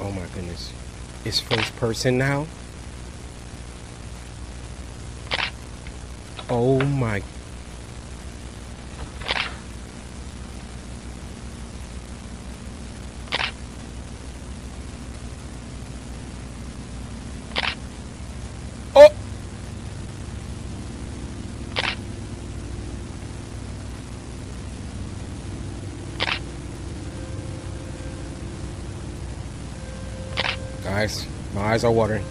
Oh my goodness. It's first person now? Oh my. Oh! Guys, my eyes are watering.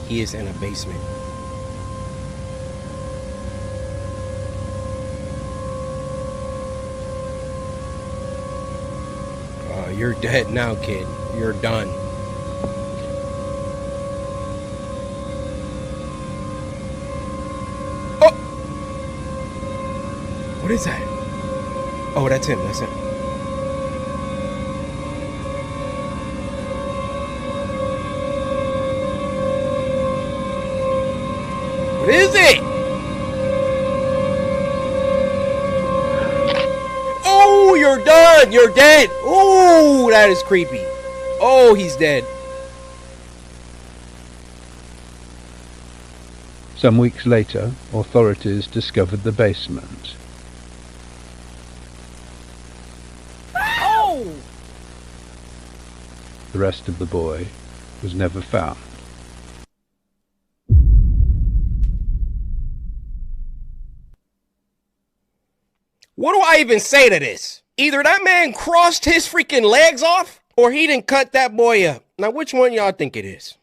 He is in a basement. You're dead now, kid. You're done. Oh! What is that? Oh, that's him. That's him. What is it? Oh, you're done. You're dead. Oh, that is creepy. Oh, he's dead. Some weeks later, authorities discovered the basement. Oh! The rest of the boy was never found. What do I even say to this? Either that man crossed his freaking legs off, or he didn't cut that boy up. Now, which one y'all think it is?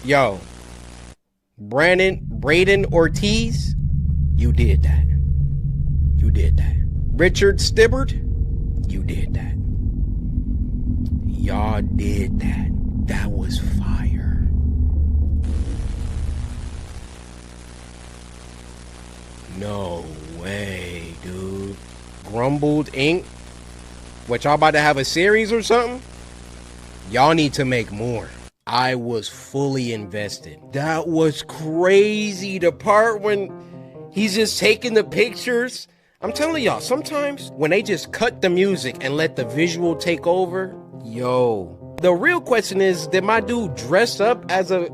Yo, Braden Ortiz, you did that. You did that. Richard Stibbard, you did that. Y'all did that. That was fire. No way, dude. Grumbled Inc. What, y'all about to have a series or something? Y'all need to make more. I was fully invested. That was crazy. The part when he's just taking the pictures. I'm telling y'all, sometimes when they just cut the music and let the visual take over, yo. The real question is, did my dude dress up as a,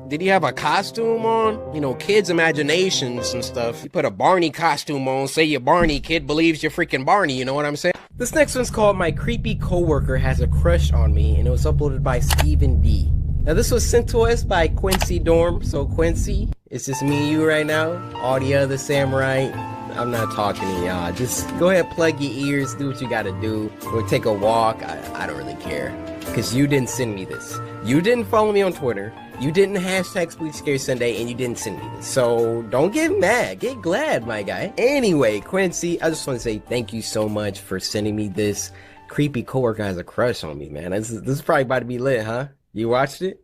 did he have a costume on? You know, kids' imaginations and stuff. You put a Barney costume on, say you're Barney, kid believes you're freaking Barney, you know what I'm saying? This next one's called My Creepy Coworker Has a Crush on Me, and it was uploaded by Stephen D. Now this was sent to us by Quincy Dorm. So Quincy, it's just me and you right now. All the other samurai, I'm not talking to y'all. Just go ahead, plug your ears, do what you gotta do. Go take a walk. I don't really care. Because you didn't send me this. You didn't follow me on Twitter. You didn't hashtag Spooky Scary Sunday, and you didn't send me this. So don't get mad. Get glad, my guy. Anyway, Quincy, I just want to say thank you so much for sending me this. Creepy coworker has a crush on me, man. This is probably about to be lit, huh? You watched it?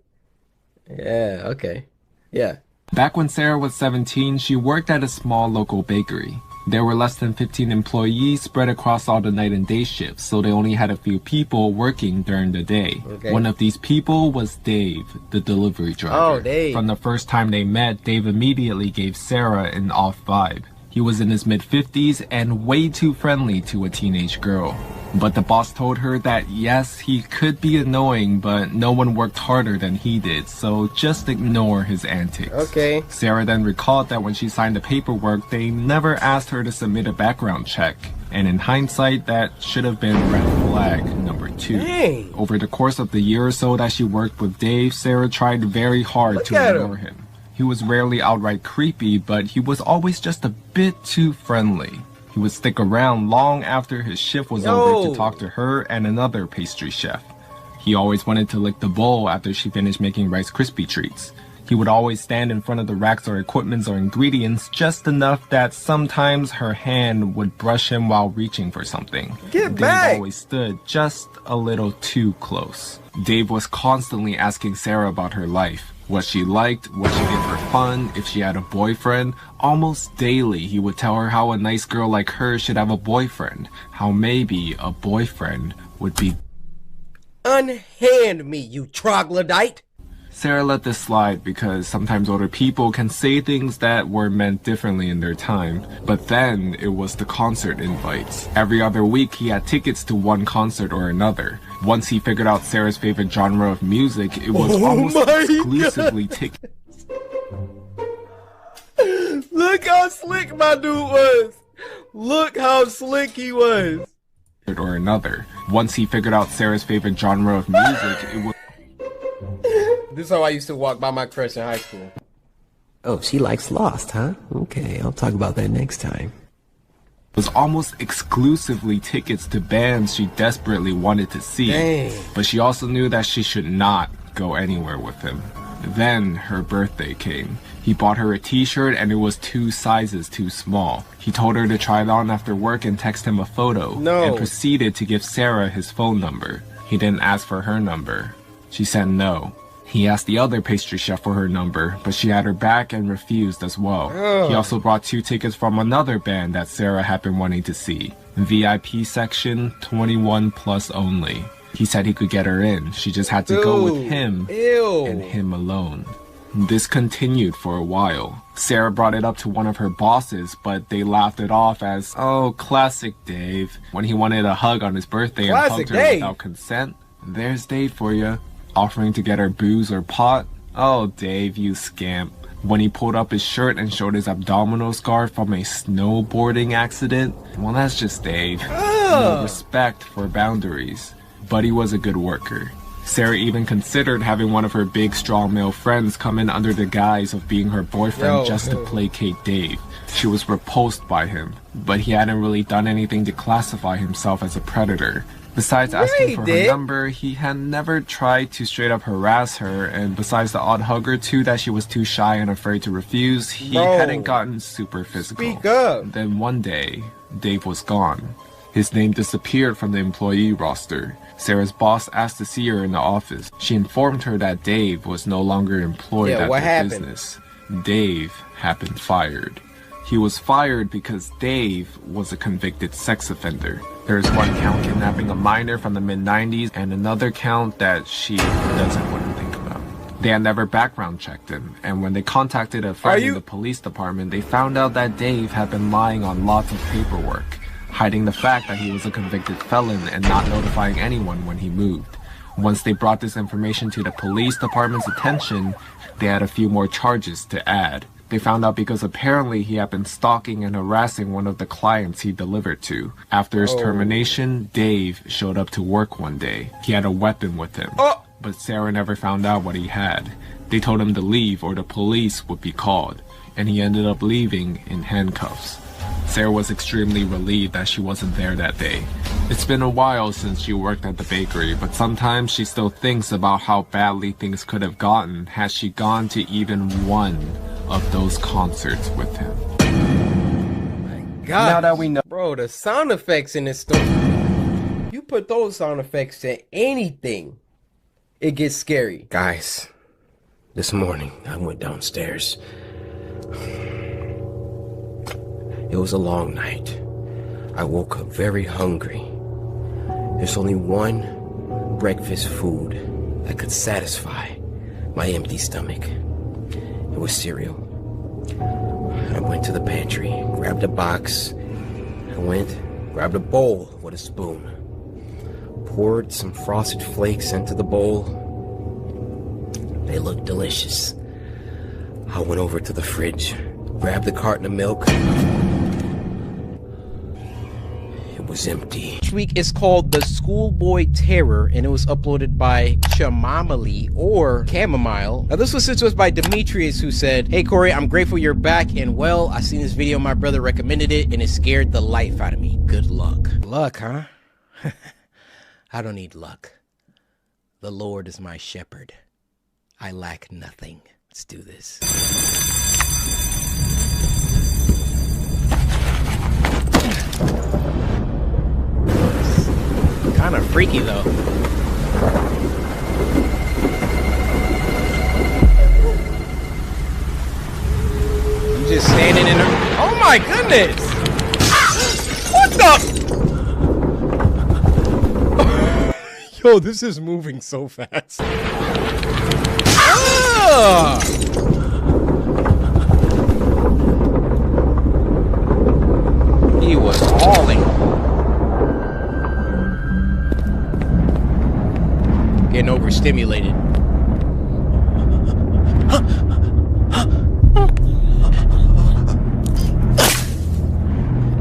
Yeah, okay. Yeah. Back when Sarah was 17, she worked at a small local bakery. There were less than 15 employees spread across all the night and day shifts, so they only had a few people working during the day. Okay. One of these people was Dave, the delivery driver. Oh, Dave. From the first time they met, Dave immediately gave Sarah an off vibe. He was in his mid-50s and way too friendly to a teenage girl. But the boss told her that yes, he could be annoying, but no one worked harder than he did, so just ignore his antics. Okay. Sarah then recalled that when she signed the paperwork, they never asked her to submit a background check. And in hindsight, that should have been red flag number 2. Dang. Over the course of the year or so that she worked with Dave, Sarah tried very hard to ignore him. He was rarely outright creepy, but he was always just a bit too friendly. He would stick around long after his shift was over to talk to her and another pastry chef. He always wanted to lick the bowl after she finished making Rice Krispie treats. He would always stand in front of the racks or equipments or ingredients just enough that sometimes her hand would brush him while reaching for something. Dave always stood just a little too close. Dave was constantly asking Sarah about her life. What she liked, what she did for fun, if she had a boyfriend. Almost daily, he would tell her how a nice girl like her should have a boyfriend. How maybe a boyfriend would be... Unhand me, you troglodyte! Sarah let this slide because sometimes older people can say things that were meant differently in their time. But then it was the concert invites. Every other week he had tickets to one concert or another. Once he figured out Sarah's favorite genre of music, it was almost exclusively tickets. Look how slick my dude was! Look how slick he was! Or another. Once he figured out Sarah's favorite genre of music, it was... This is how I used to walk by my crush in high school. Oh, she likes Lost, huh? Okay, I'll talk about that next time. Was almost exclusively tickets to bands she desperately wanted to see. Dang. But she also knew that she should not go anywhere with him. Then her birthday came. He bought her a t-shirt and it was 2 sizes too small. He told her to try it on after work and text him a photo. And proceeded to give Sarah his phone number. He didn't ask for her number. She said no. He asked the other pastry chef for her number, but she had her back and refused as well. He also brought 2 tickets from another band that Sarah had been wanting to see. VIP section, 21 plus only. He said he could get her in. She just had to go with him and him alone. This continued for a while. Sarah brought it up to one of her bosses, but they laughed it off as, oh, classic Dave. When he wanted a hug on his birthday and hugged her without consent, there's Dave for you. Offering to get her booze or pot? Oh, Dave, you scamp. When he pulled up his shirt and showed his abdominal scar from a snowboarding accident? Well, that's just Dave. No respect for boundaries. But he was a good worker. Sarah even considered having one of her big, strong male friends come in under the guise of being her boyfriend just to placate Dave. She was repulsed by him, but he hadn't really done anything to classify himself as a predator. Besides asking for her number, he had never tried to straight up harass her, and besides the odd hug or two that she was too shy and afraid to refuse, he hadn't gotten super physical. Speak up. Then one day, Dave was gone. His name disappeared from the employee roster. Sarah's boss asked to see her in the office. She informed her that Dave was no longer employed at the business. Dave had been fired. He was fired because Dave was a convicted sex offender. There's one count kidnapping a minor from the mid-90s and another count that she doesn't want to think about. They had never background checked him, and when they contacted a friend in the police department, they found out that Dave had been lying on lots of paperwork, hiding the fact that he was a convicted felon and not notifying anyone when he moved. Once they brought this information to the police department's attention, they had a few more charges to add. They found out because apparently he had been stalking and harassing one of the clients he delivered to. After his termination, Dave showed up to work one day. He had a weapon with him. but Sarah never found out what he had. They told him to leave or the police would be called, and he ended up leaving in handcuffs. Sarah was extremely relieved that she wasn't there that day. It's been a while since she worked at the bakery, but sometimes she still thinks about how badly things could have gotten had she gone to even one of those concerts with him. God, Now that we know, bro, the sound effects in this story. You put those sound effects to anything, it gets scary. Guys, this morning I went downstairs. It was a long night. I woke up very hungry. There's only one breakfast food that could satisfy my empty stomach. It was cereal. I went to the pantry, grabbed a box. Grabbed a bowl with a spoon. Poured some frosted flakes into the bowl. They looked delicious. I went over to the fridge, grabbed the carton of milk. It was empty. This week is called The Schoolboy Terror, and it was uploaded by Chamomile or Chamomile. Now this was sent to us by Demetrius, who said, "Hey Cory, I'm grateful you're back, and well, I seen this video, my brother recommended it, and it scared the life out of me. Good luck." Luck, huh? I don't need luck. The Lord is my shepherd. I lack nothing. Let's do this. Kind of freaky though. I'm just standing in a... Oh my goodness! What the? Yo, this is moving so fast. Ah! He was hauling. Getting overstimulated.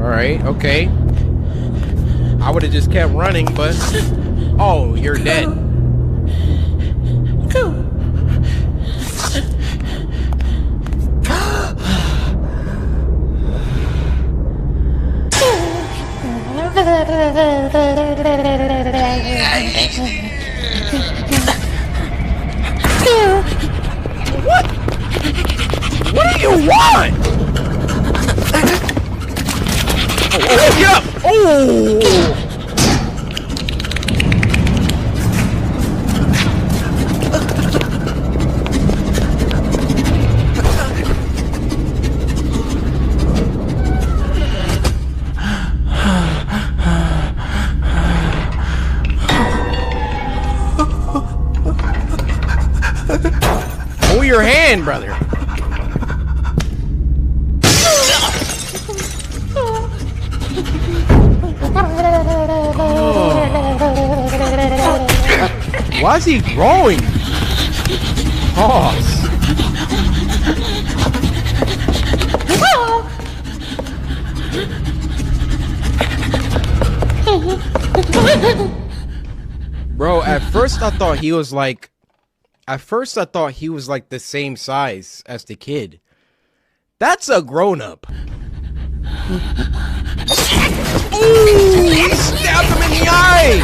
Alright, okay. I would have just kept running, but... Oh, you're dead. What? What do you want? Oh, get up! Oh! Hold your hand, brother. Why is he growing? Pause. Bro, at first I thought he was like the same size as the kid. That's a grown-up. Ooh, he stabbed him in the eye!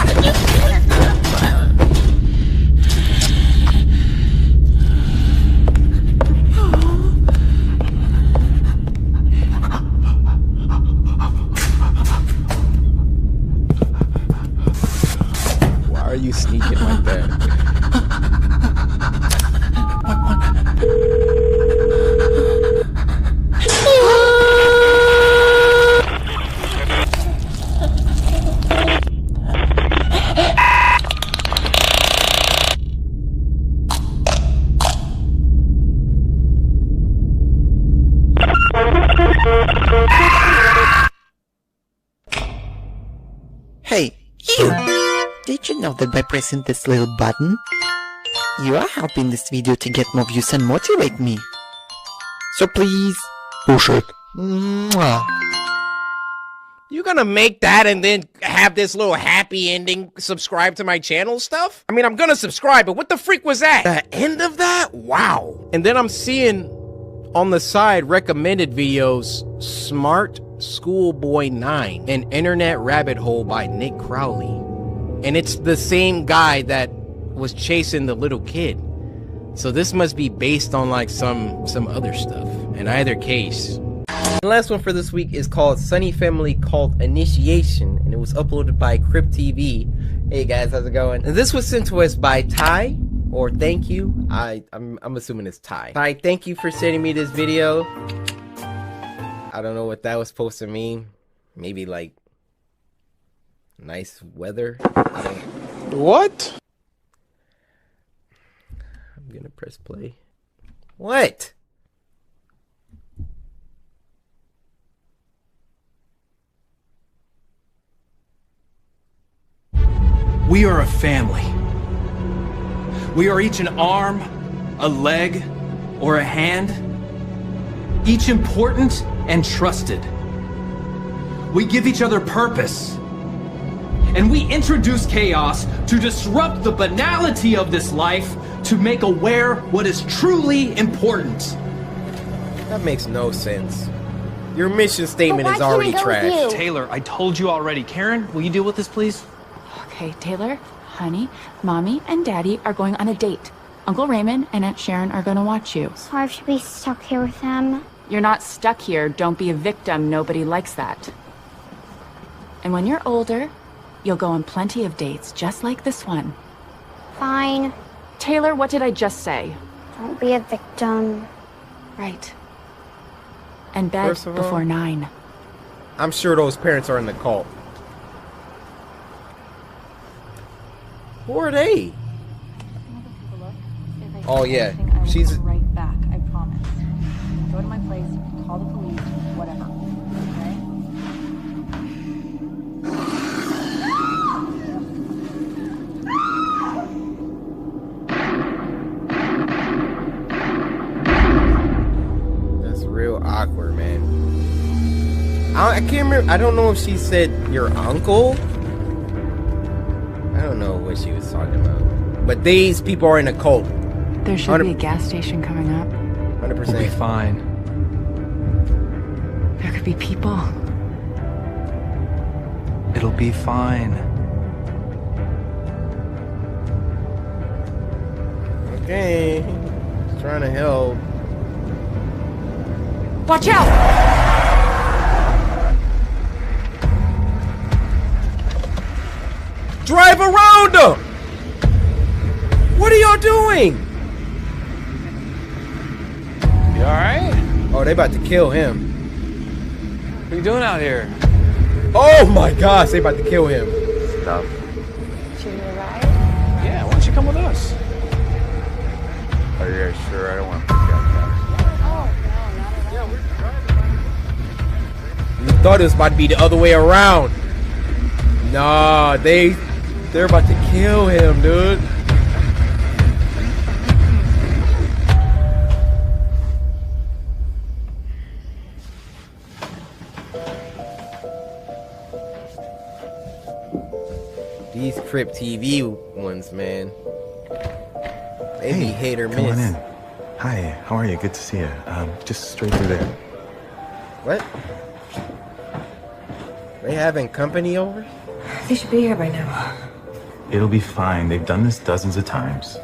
Why are you sneaking like that? Hey, you! Did you know that by pressing this little button, you are helping this video to get more views and motivate me? So please, push it. Mwah. You gonna make that and then have this little happy ending, subscribe to my channel stuff? I mean, I'm gonna subscribe, but what the freak was that? The end of that? Wow. And then I'm seeing on the side recommended videos, Smart Schoolboy 9, An Internet Rabbit Hole by Nick Crowley. And it's the same guy that was chasing the little kid. So this must be based on like some other stuff. In either case. The last one for this week is called Sunny Family Cult Initiation, and it was uploaded by Crypt TV. Hey guys, how's it going? And this was sent to us by Ty, or thank you. I'm assuming it's Ty. Ty, thank you for sending me this video. I don't know what that was supposed to mean. Maybe like nice weather. What? I'm gonna press play. What? We are a family. We are each an arm, a leg, or a hand. Each important and trusted. We give each other purpose. And we introduce chaos to disrupt the banality of this life, to make aware what is truly important. That makes no sense. Your mission statement is already trash. Taylor, I told you already. Karen, will you deal with this, please? Okay, Taylor, honey, mommy, and daddy are going on a date. Uncle Raymond and Aunt Sharon are gonna watch you. So I should be stuck here with them? You're not stuck here. Don't be a victim. Nobody likes that. And when you're older, you'll go on plenty of dates, just like this one. Fine. Taylor, what did I just say? Don't be a victim. Right. And bed First of all, before 9. I'm sure those parents are in the cult. Who are they? Oh yeah, she's right back. I promise. Go to my place, call the police, whatever. Okay? That's real awkward, man. I can't remember. I don't know if she said your uncle. I don't know what she was talking about. But these people are in a cult. There should be a gas station coming up. 100%. We'll be fine. There could be people. It'll be fine. Okay. Just trying to help. Watch out! Drive around them! What are y'all doing? You alright? Oh, they about to kill him. What are you doing out here? Oh my gosh, they about to kill him. Stop. Should we ride? Yeah, why don't you come with us? Are you guys sure? I don't want to forget that. You thought it was about to be the other way around. Nah, they're about to kill him, dude. These Crypt TV ones, man. They be hit or miss. Come on in. Hi, how are you? Good to see you. Just straight through there. What? They having company over? They should be here by now. It'll be fine. They've done this dozens of times.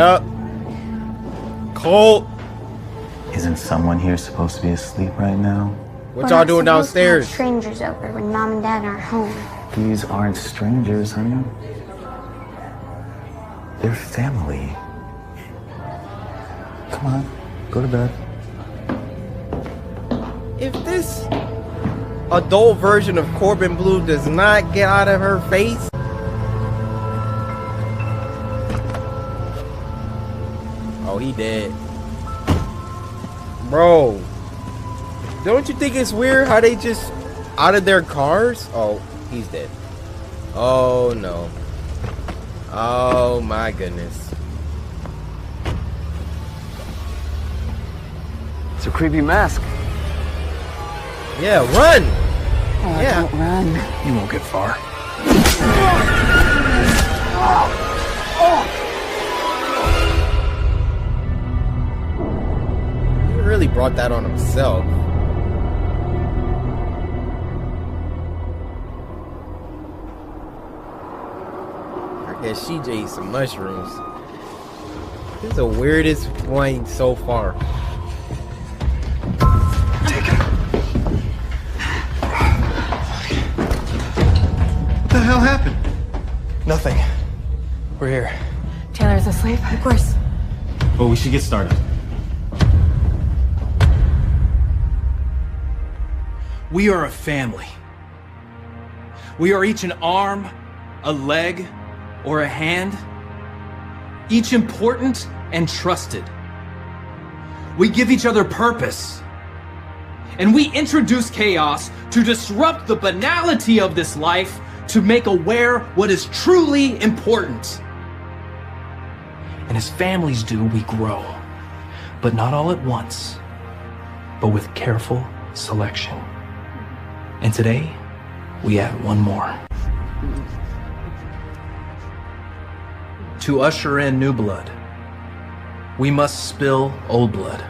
Yup. Colt. Isn't someone here supposed to be asleep right now? What y'all doing downstairs? Strangers over when mom and dad aren't home. These aren't strangers, honey. They're family. Come on, go to bed. If this adult version of Corbin Blue does not get out of her face, oh, he dead. Bro, don't you think it's weird how they just out of their cars? Oh, he's dead. Oh no. Oh my goodness. It's a creepy mask. Yeah, run! Oh, Yeah. don't run. You won't get far. He really brought that on himself. I guess she ate some mushrooms. This is the weirdest one so far. What the hell happened? Nothing. We're here. Taylor's asleep? Of course. Well, we should get started. We are a family. We are each an arm, a leg, or a hand. Each important and trusted. We give each other purpose. And we introduce chaos to disrupt the banality of this life, to make aware what is truly important. And as families do, we grow. But not all at once, but with careful selection. And today, we add one more. To usher in new blood, we must spill old blood.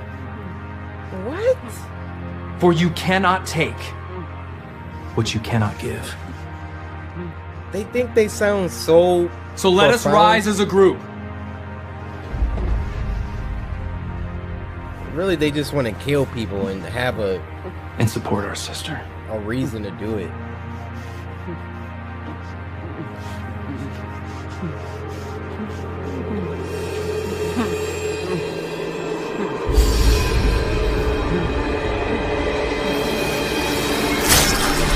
What? For you cannot take what you cannot give. They think they sound so let us rise as a group. Really, they just want to kill people and have and support our sister. A reason to do it.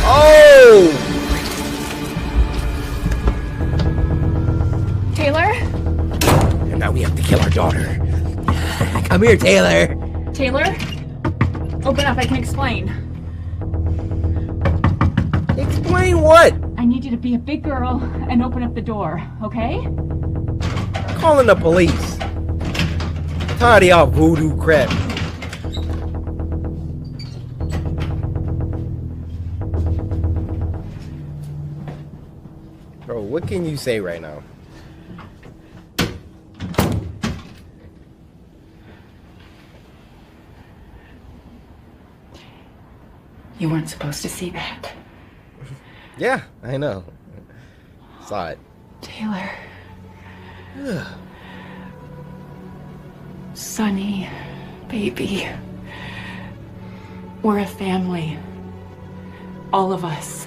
Oh! Taylor? And now we have to kill our daughter. Come here, Taylor. Taylor? Open up, I can explain. Explain what? I need you to be a big girl and open up the door, okay? Calling the police. Tired of y'all voodoo crap. Bro, what can you say right now? You weren't supposed to see that. Yeah, I know. Saw it. Taylor. Sonny, baby. We're a family. All of us.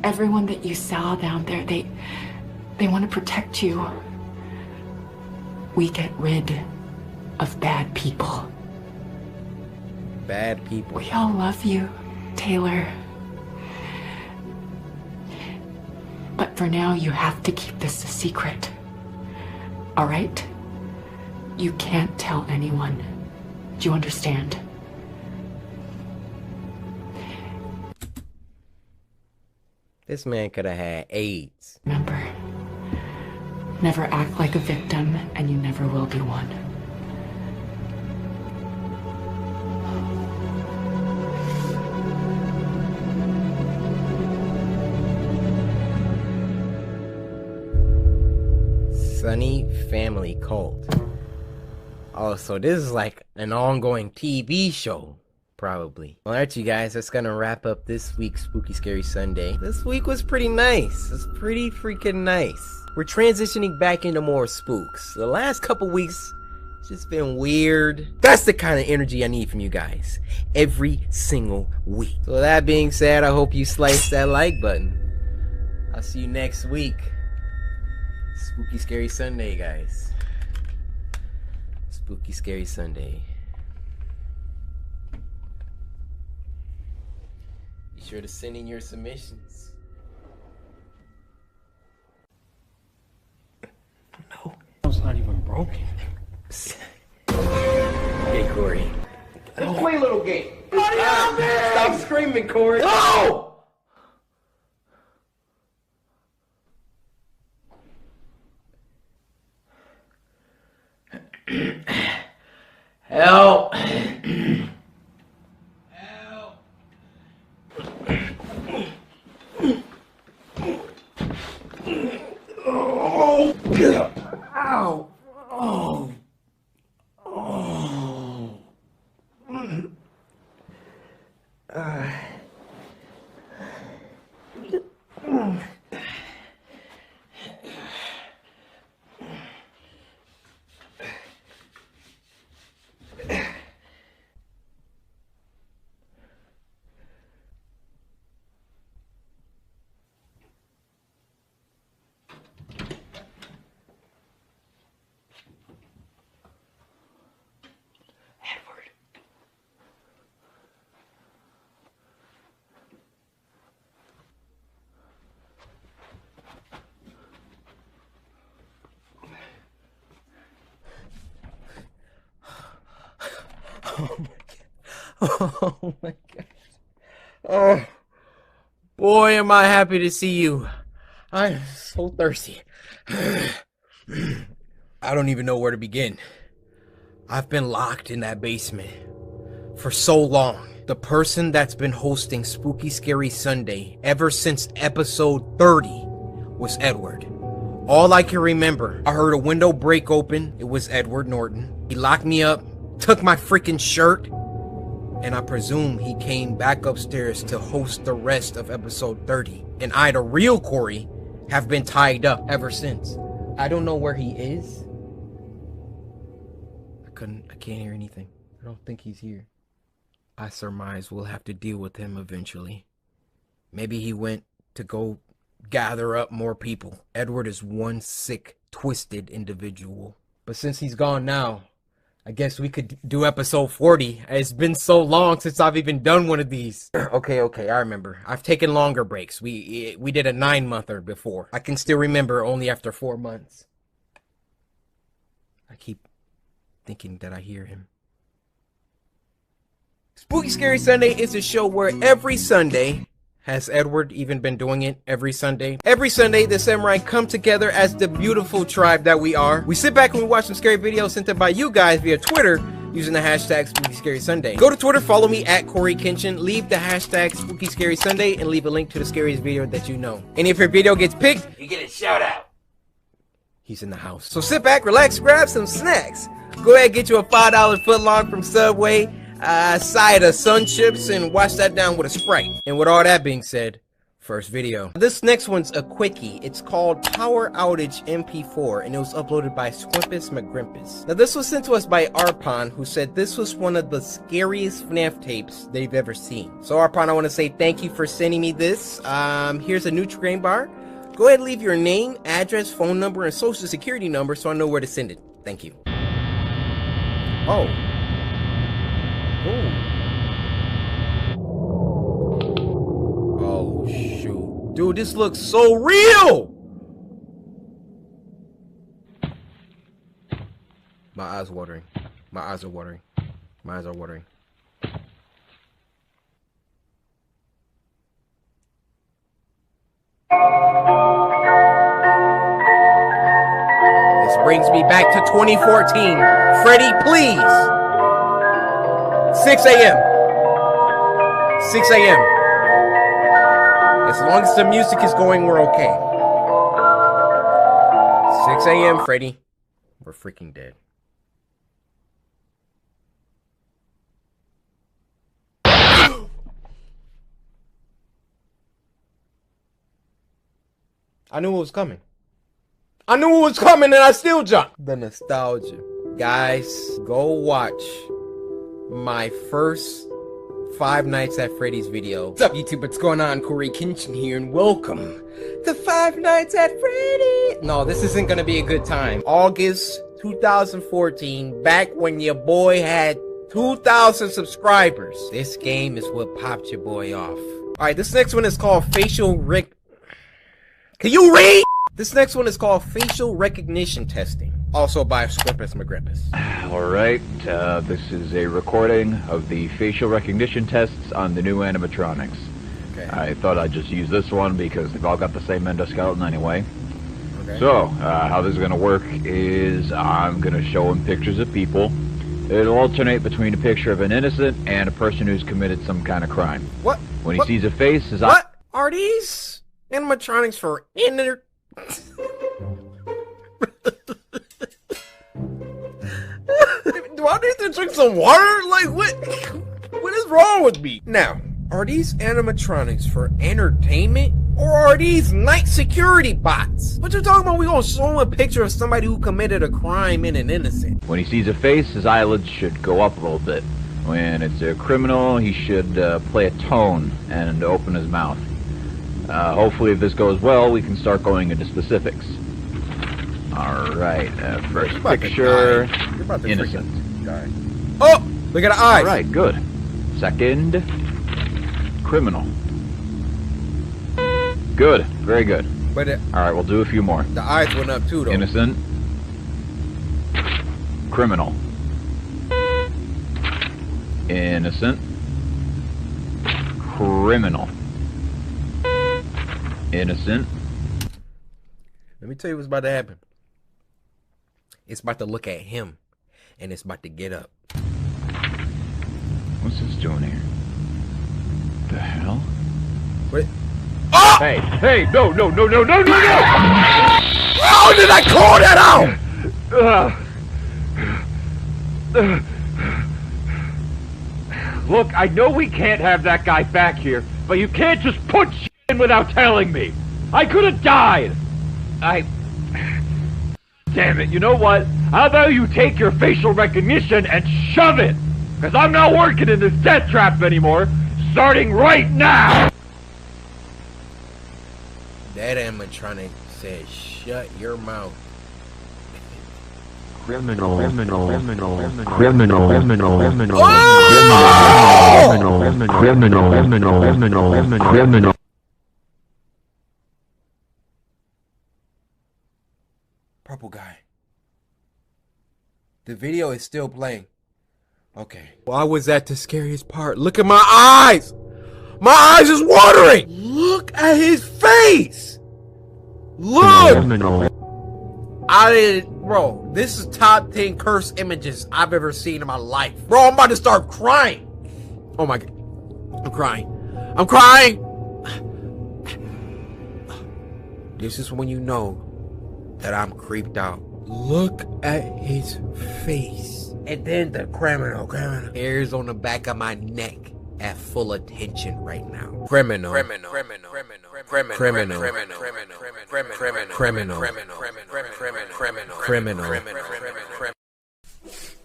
Everyone that you saw down there, they want to protect you. We get rid of bad people. Bad people. We all love you, Taylor. But for now, you have to keep this a secret. All right? You can't tell anyone. Do you understand? This man could have had AIDS. Remember, never act like a victim, and you never will be one. Sunny Family Cult. Oh, so this is like an ongoing TV show. Probably. Alright, you guys, that's gonna wrap up this week's Spooky Scary Sunday. This week was pretty nice. It's pretty freaking nice. We're transitioning back into more spooks. The last couple weeks, it's just been weird. That's the kind of energy I need from you guys. Every single week. So with that being said, I hope you slice that like button. I'll see you next week. Spooky Scary Sunday, guys. Spooky Scary Sunday. Be sure to send in your submissions. No. It's not even broken. Hey, Cory. Let's play a little game. Stop screaming, Cory. No! Help! Oh! Ow! Oh! Oh! Oh my god. Oh, boy, am I happy to see you. I'm so thirsty. I don't even know where to begin. I've been locked in that basement for so long. The person that's been hosting Spooky Scary Sunday ever since episode 30 was Edward. All I can remember, I heard a window break open. It was Edward Norton. He locked me up, took my freaking shirt, and I presume he came back upstairs to host the rest of episode 30. And I, the real Cory, have been tied up ever since. I don't know where he is. I can't hear anything. I don't think he's here. I surmise we'll have to deal with him eventually. Maybe he went to go gather up more people. Edward is one sick, twisted individual. But since he's gone now, I guess we could do episode 40. It's been so long since I've even done one of these. Okay, I remember. I've taken longer breaks. We did a 9-monther before. I can still remember only after 4 months. I keep thinking that I hear him. Spooky Scary Sunday is a show where every Sunday, has Edward even been doing it every Sunday? Every Sunday, the samurai come together as the beautiful tribe that we are. We sit back and we watch some scary videos sent in by you guys via Twitter using the hashtag Spooky Scary Sunday. Go to Twitter, follow me at Coryxkenshin, leave the hashtag Spooky Scary Sunday, and leave a link to the scariest video that you know. And if your video gets picked, you get a shout out. He's in the house. So sit back, relax, grab some snacks. Go ahead, get you a $5 footlong from Subway, a side of Sun Chips, and wash that down with a Sprite. And with all that being said, first video. This next one's a quickie. It's called Power Outage MP4, and it was uploaded by Squimpus McGrimpus. Now this was sent to us by Arpon, who said this was one of the scariest FNAF tapes they've ever seen. So Arpon, I want to say thank you for sending me this. Here's a Nutri-Grain bar. Go ahead and leave your name, address, phone number, and social security number so I know where to send it. Thank you. Oh. Oh, shoot. Dude, this looks so real! My eyes are watering. My eyes are watering. My eyes are watering. This brings me back to 2014. Freddy, please! 6 a.m. 6 a.m. As long as the music is going, we're okay. 6 a.m., Freddy. We're freaking dead. I knew it was coming. I knew it was coming and I still jumped. The nostalgia. Guys, go watch my first Five Nights at Freddy's video. What's up, YouTube? What's going on? Coryxkenshin here, and welcome to Five Nights at Freddy's. No, this isn't gonna be a good time. August 2014, back when your boy had 2,000 subscribers. This game is what popped your boy off. Alright, this next one is called Can you read? This next one is called Facial Recognition Testing. Also by Scrippus McGrippus. Alright, this is a recording of the facial recognition tests on the new animatronics. Okay. I thought I'd just use this one because they've all got the same endoskeleton anyway. Okay. So, how this is going to work is I'm going to show him pictures of people. It'll alternate between a picture of an innocent and a person who's committed some kind of crime. What? When he sees a face, his eye... What? Are these animatronics for inner... Do I need to drink some water? Like, what is wrong with me? Now, are these animatronics for entertainment? Or are these night security bots? What you talking about? We gonna show him a picture of somebody who committed a crime and an innocent. When he sees a face, his eyelids should go up a little bit. When it's a criminal, he should play a tone and open his mouth. Hopefully, if this goes well, we can start going into specifics. Alright, first picture, innocent. Oh! Look at the eyes! Alright, good. Second, criminal. Good, very good. But alright, we'll do a few more. The eyes went up too, though. Innocent. Criminal. Innocent. Criminal. Innocent. Let me tell you what's about to happen. It's about to look at him, and it's about to get up. What's this doing here? The hell? What? Oh! Hey, hey, no! How did I call that out? Look, I know we can't have that guy back here, but you can't just put shit in without telling me. I could have died. Damn it, you know what? How about you take your facial recognition and shove it? Because I'm not working in this death trap anymore, starting right now! That animatronic said, shut your mouth. Criminal. Purple guy. The video is still playing. Okay. Why was that the scariest part? Look at my eyes! My eyes is watering! Look at his face! Look! Bro, this is top 10 cursed images I've ever seen in my life. Bro, I'm about to start crying. Oh my God. I'm crying. I'm crying! This is when you know that I'm creeped out. Look at his face. And then the criminal. Hairs on the back of my neck at full attention right now. Criminal.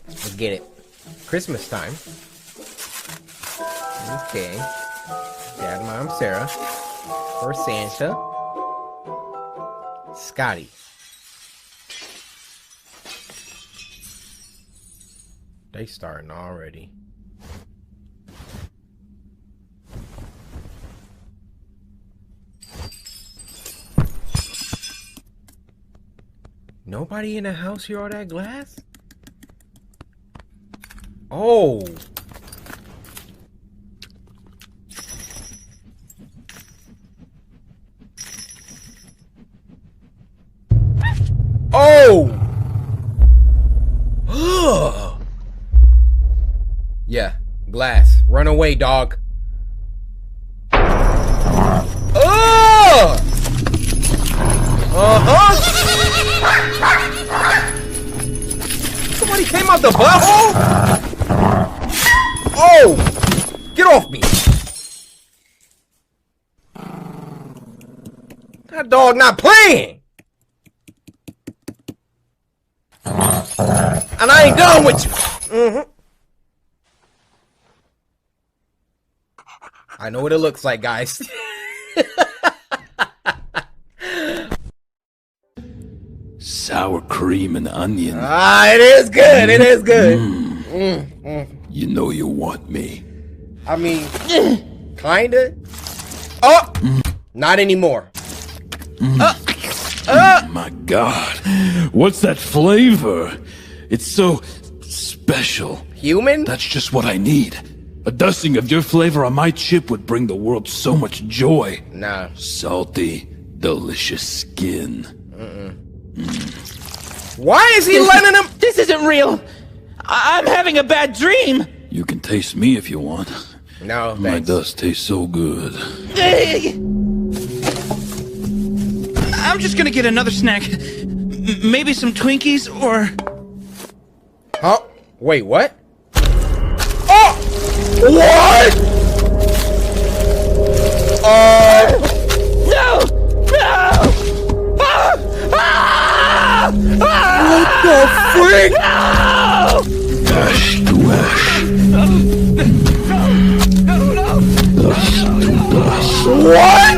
Let's get it. Christmas time. Okay. Dad, Mom, Sarah. For Santa. Scotty. They starting already. Nobody in the house hear all that glass? Oh. Oh. Ugh. Yeah, glass. Run away, dog. Somebody came out the butthole? Oh! Get off me! That dog not playing. And I ain't done with you. I know what it looks like, guys. Sour cream and onion. Ah, it is good. It is good. You know you want me. I mean, kinda. Oh, not anymore. My God, what's that flavor? It's so special. Human? That's just what I need. A dusting of your flavor on my chip would bring the world so much joy. Nah. Salty, delicious skin. Why is he letting him? This isn't real. I'm having a bad dream. You can taste me if you want. No, my thanks. dust tastes so good. I'm just gonna get another snack. Maybe some Twinkies or... Huh? Wait, what? Oh! What? No! No! What the freak? No! Ash to ash. No! Dust to dust. What?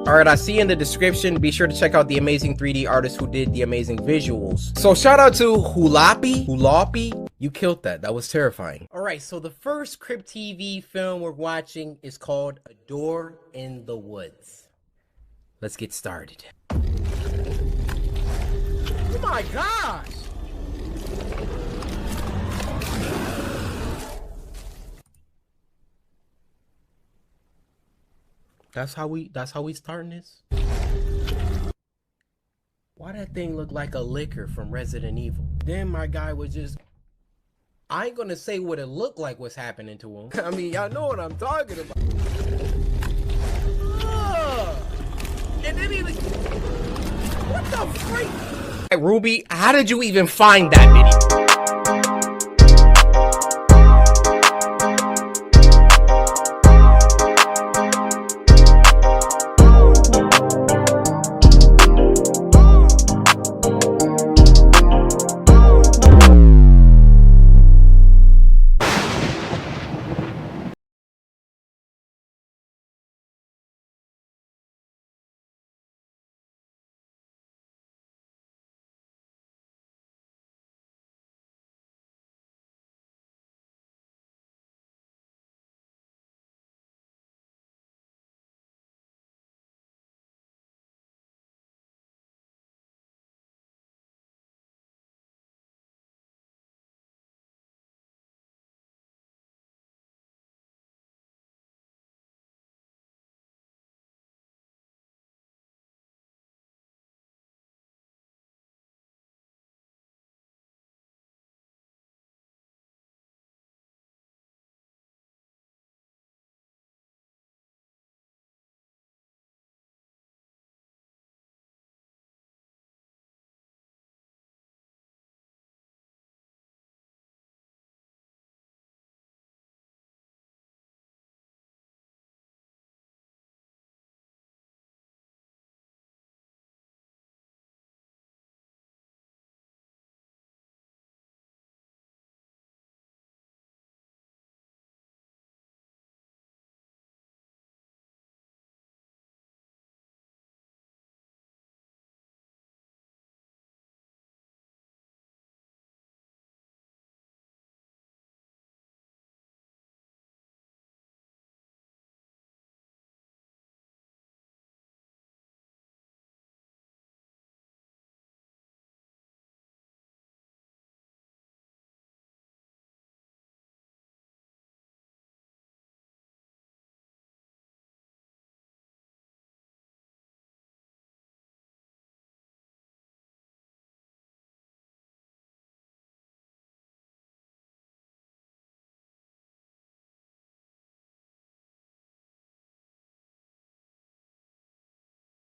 Alright, I see in the description, be sure to check out the amazing 3D artist who did the amazing visuals. So shout out to Hulapi. You killed that. That was terrifying. Alright, so the first Crypt TV film we're watching is called A Door in the Woods. Let's get started. Oh my gosh! That's how we starting this? Why that thing look like a liquor from Resident Evil? Then my guy was just... I ain't gonna say what it looked like was happening to him. I mean, y'all know what I'm talking about. And then he... What the freak? Hey, Ruby, how did you even find that video?